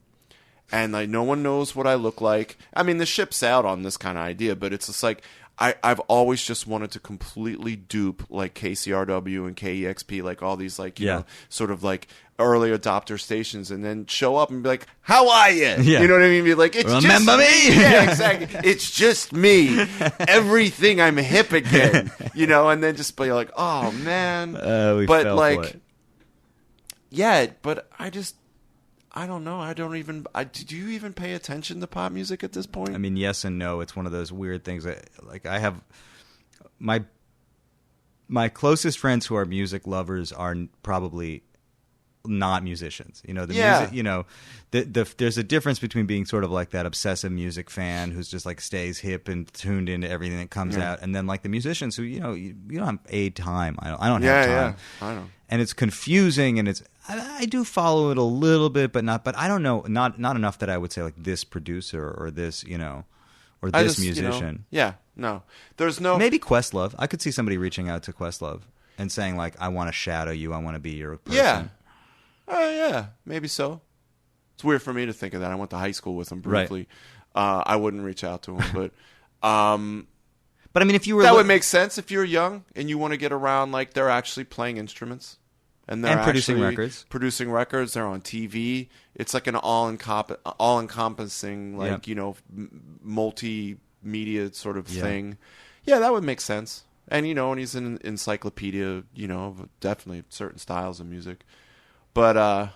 and like no one knows what I look like. I mean, the ship's out on this kind of idea, but it's just like I've always just wanted to completely dupe like KCRW and KEXP, like all these like you know, sort of like early adopter stations, and then show up and be like, "How are you?" Yeah. You know what I mean? Be like, "It's remember just me?" Yeah, exactly. It's just me. Everything, I'm hip again. You know, and then just be like, "Oh man," but like, yeah, but I don't know. I don't even. Do you even pay attention to pop music at this point? I mean, yes and no. It's one of those weird things that, like, I have my closest friends who are music lovers are probably not musicians. You know, the music. You know, there's a difference between being sort of like that obsessive music fan who's just like stays hip and tuned into everything that comes out, and then like the musicians who, you know, you don't have time. I don't have time. Yeah, I know. And it's confusing, and I do follow it a little bit, but I don't know, not enough that I would say like this producer or this, you know, or this musician. You know, no. There's no. Maybe Questlove. I could see somebody reaching out to Questlove and saying like, I want to shadow you. I want to be your person. Yeah. Yeah, maybe so. It's weird for me to think of that. I went to high school with him briefly. Right. I wouldn't reach out to him, but but I mean, if you were that would make sense if you're young and you want to get around, like they're actually playing instruments. And they're producing records. Producing records. They're on TV. It's like an all-encompassing, like, you know, multimedia sort of thing. Yeah, that would make sense. And, you know, and he's an encyclopedia, you know, of definitely certain styles of music. But,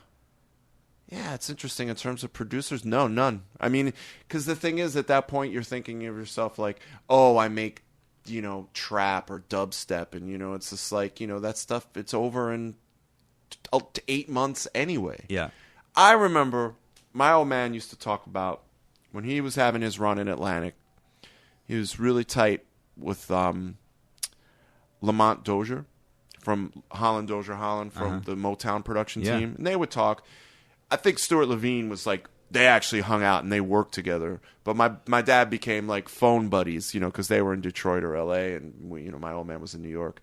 Yeah, it's interesting in terms of producers. No, none. I mean, because the thing is, at that point, you're thinking of yourself like, oh, I make, trap or dubstep. And, it's just like, that stuff, it's over in 8 months anyway. Yeah. I remember my old man used to talk about when he was having his run in Atlantic, he was really tight with Lamont Dozier from Holland Dozier Holland from the Motown production team. And they would talk. I think Stuart Levine was like, they actually hung out and they worked together. But my dad became like phone buddies, because they were in Detroit or L.A. and my old man was in New York.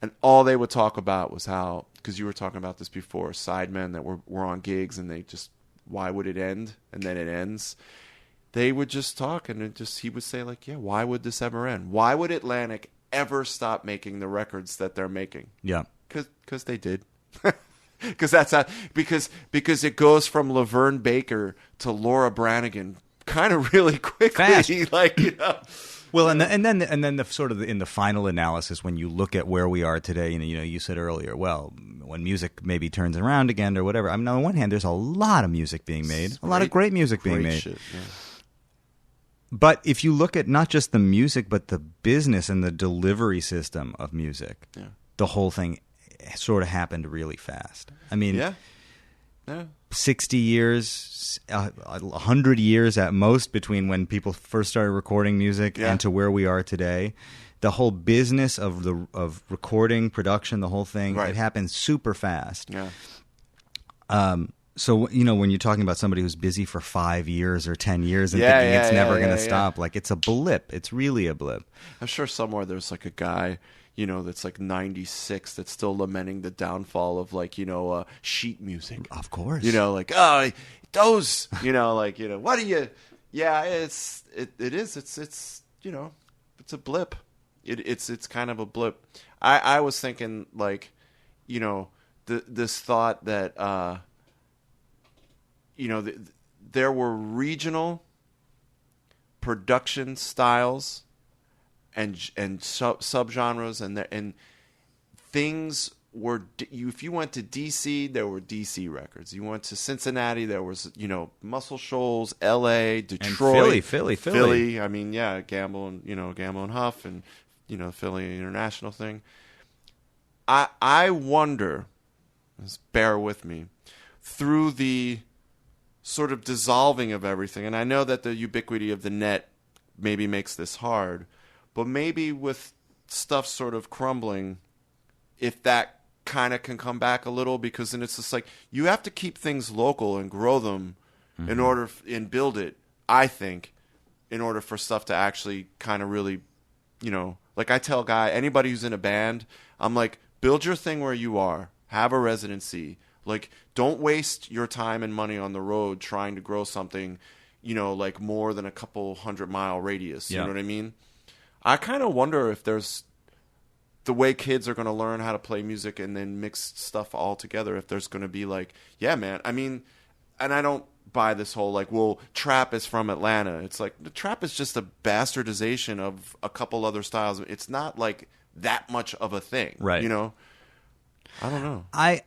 And all they would talk about was how, because you were talking about this before, sidemen that were on gigs and they just, why would it end? And then it ends. They would just talk and he would say like, yeah, why would this ever end? Why would Atlantic ever stop making the records that they're making? Yeah. Because they did. Because that's how, because it goes from Laverne Baker to Laura Branigan kind of really quickly. Fast. Well, and then the sort of in the final analysis, when you look at where we are today, you said earlier, well, when music maybe turns around again or whatever. I mean, on the one hand, there's a lot of music being made, a lot of great music being made. Shit, yeah. But if you look at not just the music, but the business and the delivery system of music, the whole thing sort of happened really fast. I mean, 60 years, 100 years at most between when people first started recording music and to where we are today. The whole business of recording, production, the whole thing, it happened super fast. Yeah. So, when you're talking about somebody who's busy for 5 years or 10 years and thinking it's never going to stop, like it's a blip. It's really a blip. I'm sure somewhere there's like a guy, that's like 96 that's still lamenting the downfall of like, sheet music. Of course. Like, oh, those, what do you, it is, it's a blip. It's kind of a blip. I was thinking like, this thought that, there were regional production styles and subgenres and things were. If you went to DC, there were DC records. You went to Cincinnati, there was Muscle Shoals, L.A., Detroit, and Philly. I mean, Gamble and Huff, and Philly International thing. I wonder. Just bear with me through the sort of dissolving of everything, and I know that the ubiquity of the net maybe makes this hard, but maybe with stuff sort of crumbling, if that kind of can come back a little, because then it's just like you have to keep things local and grow them in order and build it, I think, in order for stuff to actually kind of really, like I tell anybody who's in a band, I'm like, build your thing where you are, have a residency. Like, don't waste your time and money on the road trying to grow something, like more than a couple 100-mile radius. You know what I mean? I kind of wonder if there's the way kids are going to learn how to play music and then mix stuff all together, if there's going to be like, yeah, man. I mean, and I don't buy this whole like, well, trap is from Atlanta. It's like the trap is just a bastardization of a couple other styles. It's not like that much of a thing. Right. I don't know. I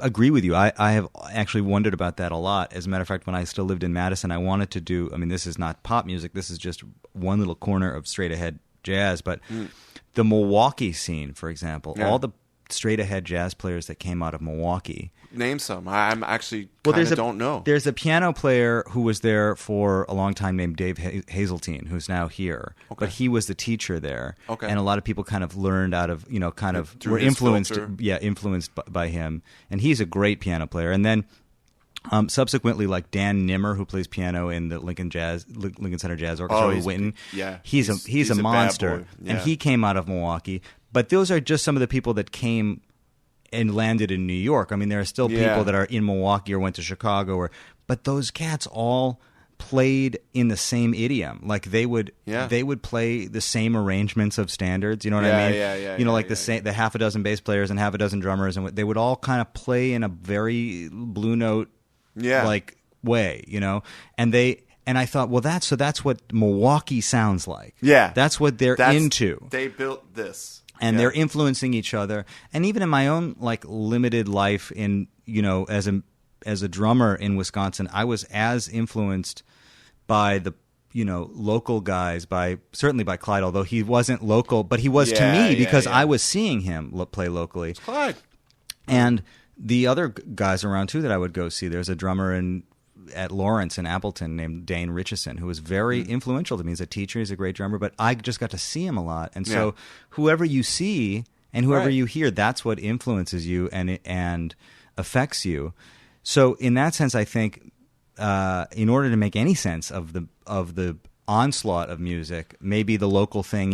agree with you. I have actually wondered about that a lot. As a matter of fact, when I still lived in Madison, I wanted to do, I mean, this is not pop music. This is just one little corner of straight ahead jazz. But the Milwaukee scene, for example, all the straight ahead jazz players that came out of Milwaukee. Name some. I'm actually don't know. There's a piano player who was there for a long time named Dave Hazeltine, who's now here. Okay. But he was the teacher there. Okay. And a lot of people kind of learned out of, were influenced by him. And he's a great piano player. And then subsequently, like Dan Nimmer, who plays piano in the Lincoln Center Jazz Orchestra with Winton. He's a monster. Yeah. And he came out of Milwaukee. But those are just some of the people that came and landed in New York. I mean, there are still people that are in Milwaukee or went to Chicago, but those cats all played in the same idiom. Like they would play the same arrangements of standards. You know what I mean? The half a dozen bass players and half a dozen drummers, and they would all kind of play in a very blue note like way. And I thought, well, that's what Milwaukee sounds like. Yeah, that's what they're into. They built this. and they're influencing each other. And even in my own like limited life in, as a drummer in Wisconsin, I was as influenced by the local guys, certainly by Clyde, although he wasn't local, but he was to me because I was seeing him play locally. It's Clyde. And the other guys around too that I would go see, there's a drummer at Lawrence in Appleton named Dane Richardson, who was very influential to me. He's a teacher, he's a great drummer, but I just got to see him a lot. And so whoever you see and whoever you hear, that's what influences you and affects you. So in that sense, I think in order to make any sense of the onslaught of music, maybe the local thing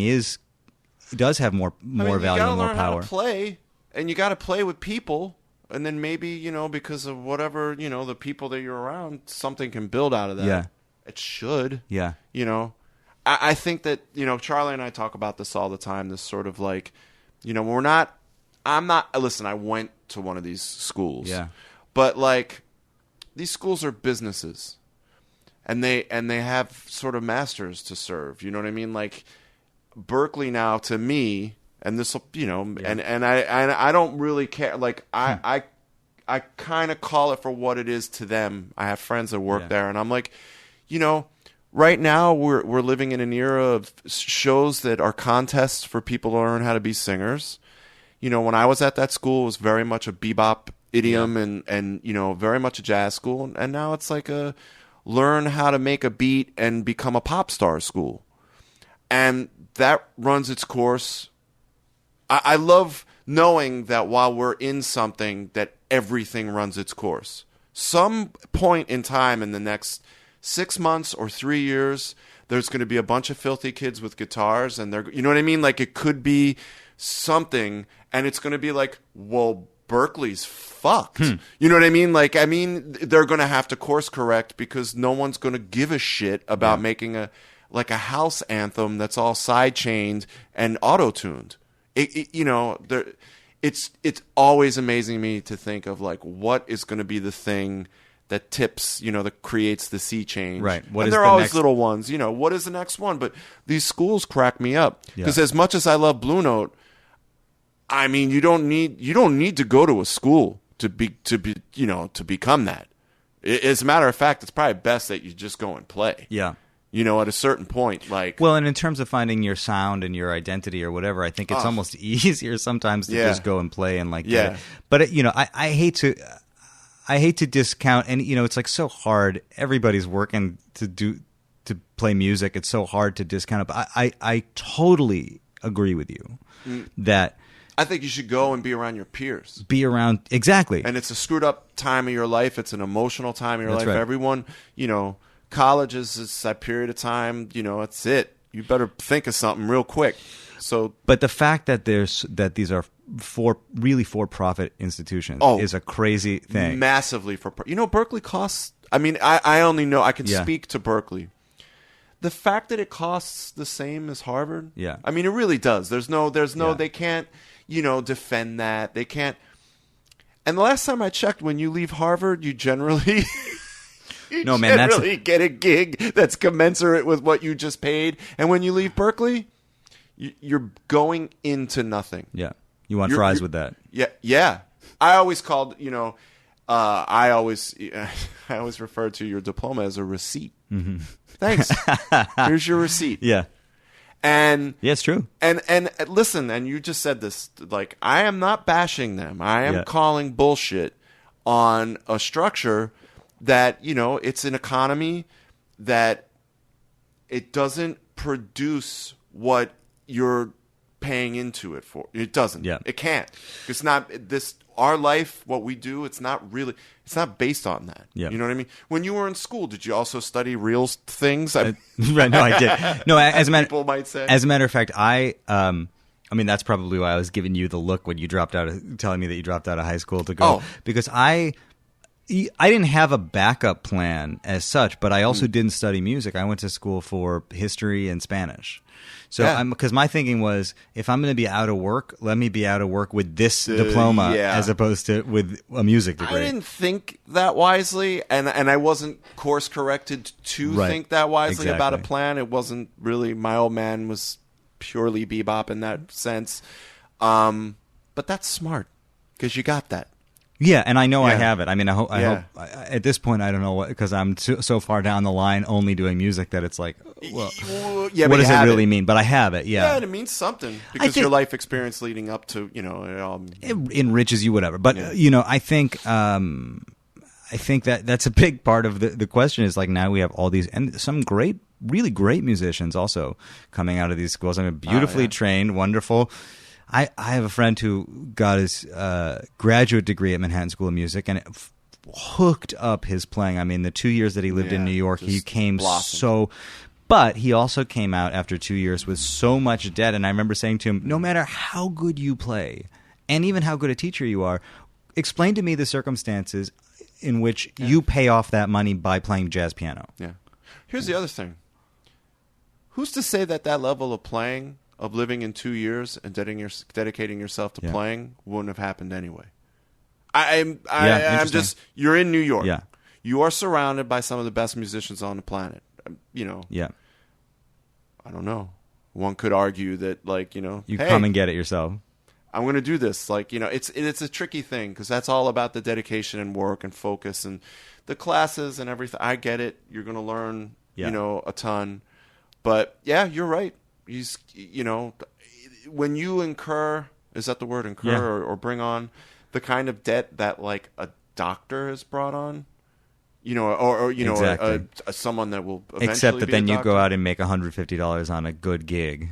does have more value and more power. You got to learn how to play, and you got to play with people. And then maybe, because of whatever, the people that you're around, something can build out of that. Yeah. It should. Yeah. I think that, Charlie and I talk about this all the time, this sort of like, listen, I went to one of these schools. Yeah. But like, these schools are businesses. And they have sort of masters to serve. You know what I mean? Like, Berkeley now, to me... And this, and I don't really care. Like I kind of call it for what it is to them. I have friends that work there, and I'm like, right now we're living in an era of shows that are contests for people to learn how to be singers. When I was at that school, it was very much a bebop idiom and very much a jazz school, and now it's like a learn how to make a beat and become a pop star school, and that runs its course. I love knowing that while we're in something, that everything runs its course. Some point in time in the next 6 months or 3 years, there's going to be a bunch of filthy kids with guitars, and you know what I mean? Like, it could be something, and it's going to be like, well, Berkeley's fucked. You know what I mean? Like, they're going to have to course correct because no one's going to give a shit about making a house anthem that's all sidechained and auto-tuned. It's always amazing me to think of like what is going to be the thing that tips, that creates the sea change. Right. And they're always little ones. What is the next one? But these schools crack me up because as much as I love Blue Note, you don't need to go to a school to become that. As a matter of fact, it's probably best that you just go and play. Yeah. At a certain point, like... Well, and in terms of finding your sound and your identity or whatever, I think it's almost easier sometimes to just go and play and like... Yeah. But, I hate to discount... And, it's like so hard. Everybody's working to play music. It's so hard to discount it. But I totally agree with you that... I think you should go and be around your peers. Exactly. And it's a screwed up time of your life. It's an emotional time of your life. Right. Everyone, college is that period of time, it's it. You better think of something real quick. So, but the fact that these are for-profit institutions is a crazy thing. Massively Berkeley costs. I only know I can speak to Berkeley. The fact that it costs the same as Harvard. Yeah. It really does. There's no. They can't. Defend that. They can't. And the last time I checked, when you leave Harvard, you generally. Get a gig that's commensurate with what you just paid. And when you leave Berkeley, you're going into nothing. Yeah. You want fries with that. Yeah. Yeah. I always called, I always referred to your diploma as a receipt. Mm-hmm. Thanks. Here's your receipt. Yeah. And yeah, it's true. And listen, and you just said this, like, I am not bashing them. I am calling bullshit on a structure that, it's an economy that it doesn't produce what you're paying into it for. It doesn't. Yeah. It can't. It's not this. Our life, what we do, it's not based on that. Yeah. You know what I mean? When you were in school, did you also study real things? Right. No, I did. No, people might say. As a matter of fact, that's probably why I was giving you the look when you telling me that you dropped out of high school to go. Because I didn't have a backup plan as such, but I also didn't study music. I went to school for history and Spanish. So because my thinking was, if I'm going to be out of work, let me be out of work with this diploma as opposed to with a music degree. I didn't think that wisely, and I wasn't course corrected to think that wisely about a plan. It wasn't really, my old man was purely bebop in that sense. But that's smart because you got that. Yeah, and I know I Yeah. have it. I mean, I hope at this point I don't know what, because I'm so far down the line only doing music that it's like, well, Yeah, what but does you it have really mean? But I have it. Yeah, Yeah, and it means something because think- your life experience leading up to it enriches you, whatever. But I think that's a big part of the question. Is like now we have all these and some really great musicians also coming out of these schools. I mean, beautifully trained, wonderful. I have a friend who got his graduate degree at Manhattan School of Music, and it hooked up his playing. I mean, the 2 years that he lived in New York, he came blossomed. But he also came out after 2 years with so much debt. And I remember saying to him, no matter how good you play, and even how good a teacher you are, explain to me the circumstances in which you pay off that money by playing jazz piano. Yeah. Here's the other thing. Who's to say that level of playing, of living in 2 years and dedicating yourself to playing wouldn't have happened anyway? I'm just, you're in New York. Yeah. You are surrounded by some of the best musicians on the planet. Yeah. I don't know. One could argue that, You hey, come and get it yourself. I'm going to do this. It's a tricky thing because that's all about the dedication and work and focus and the classes and everything. I get it. You're going to learn, a ton. But yeah, you're right. When you incur, is that the word, incur or bring on the kind of debt that like a doctor has brought on, Exactly. someone that will eventually Except that be then a you doctor. go out and make $150 on a good gig.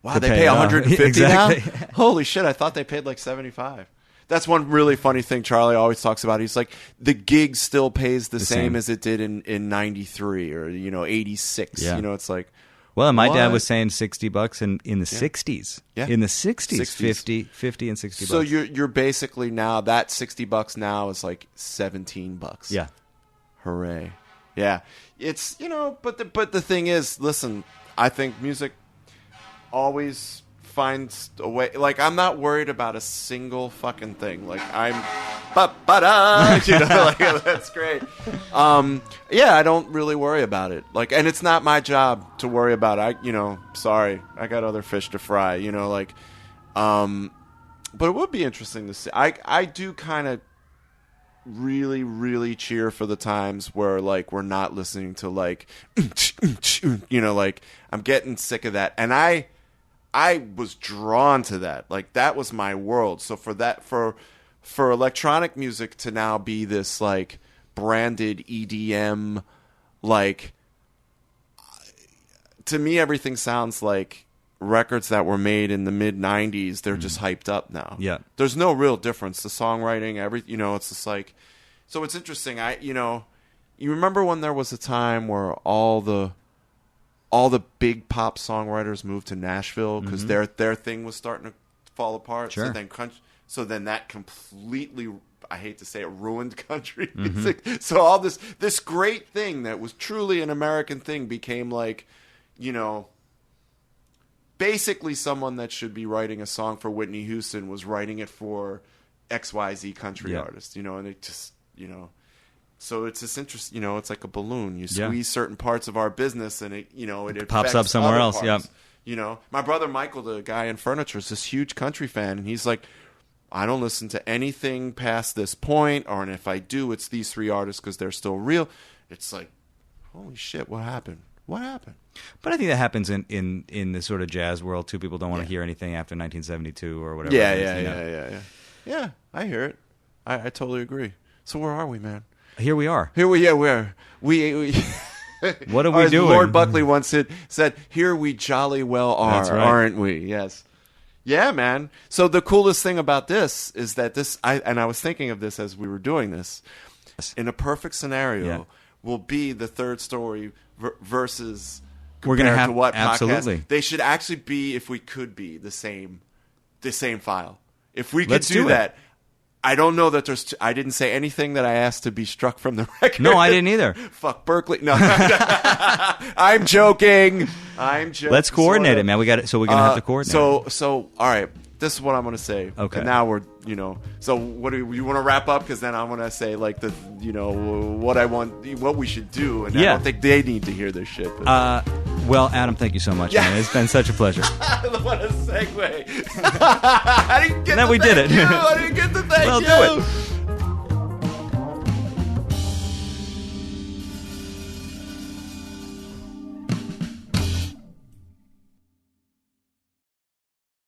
Wow, to they pay pay it off. 150 Exactly. now? Holy shit, I thought they paid like 75. That's one really funny thing Charlie always talks about. He's like, the gig still pays the same as it did in 93 or 86. Yeah. It's like, Well, my dad what? was saying $60 in the 60s. Yeah. In the 60s, 60s. 50 and $60. So you're basically now, that $60 now is like $17. Yeah. Hooray. Yeah. It's, but the thing is, listen, I think music always finds a way. Like, I'm not worried about a single fucking thing. Like, that's great. I don't really worry about it. Like, and it's not my job to worry about it. Sorry, I got other fish to fry, but it would be interesting to see. I do kind of really, really cheer for the times where, like, we're not listening to, like, like, I'm getting sick of that. And I was drawn to that. Like, that was my world. So for electronic music to now be this, like, branded EDM, like, to me, everything sounds like records that were made in the mid-90s. They're just hyped up now. Yeah. There's no real difference. The songwriting, it's just like... So it's interesting. You remember when there was a time where all the big pop songwriters moved to Nashville because their thing was starting to fall apart. Sure. So then that completely, I hate to say it, ruined country music. So all this great thing that was truly an American thing became like, basically someone that should be writing a song for Whitney Houston was writing it for XYZ country artist, and it just, so it's this interest, it's like a balloon. You squeeze certain parts of our business and it pops up somewhere other else. parts. Yeah. My brother Michael, the guy in furniture, is this huge country fan, and he's like, I don't listen to anything past this point, and if I do, it's these three artists because they're still real. It's like, holy shit, what happened? What happened? But I think that happens in the sort of jazz world too. People don't want to hear anything after 1972 or whatever. Yeah, I hear it. I totally agree. So where are we, man? Here we are. We What are we as doing? Lord Buckley once said, here we jolly well are, That's right. aren't we? Yes. Yeah, man. So the coolest thing about this is that I was thinking of this as we were doing this. In a perfect scenario, will be the third story versus We're going to compared have to what absolutely. podcast. They should actually be, if we could be, the same file. If we could Let's do it. that. I don't know that there's... I didn't say anything that I asked to be struck from the record. No, I didn't either. Fuck Berkeley. No. I'm joking. Let's coordinate it, man. We got it. So we're going to have to coordinate. So, all right. This is what I'm going to say. Okay. And now we're, so what do you want to wrap up? Because then I'm going to say, like, what we should do. And I don't think they need to hear this shit. But. Well, Adam, thank you so much, man. It's been such a pleasure. What a segue. I didn't get And then we did it. I didn't get the thank Well, you. do it.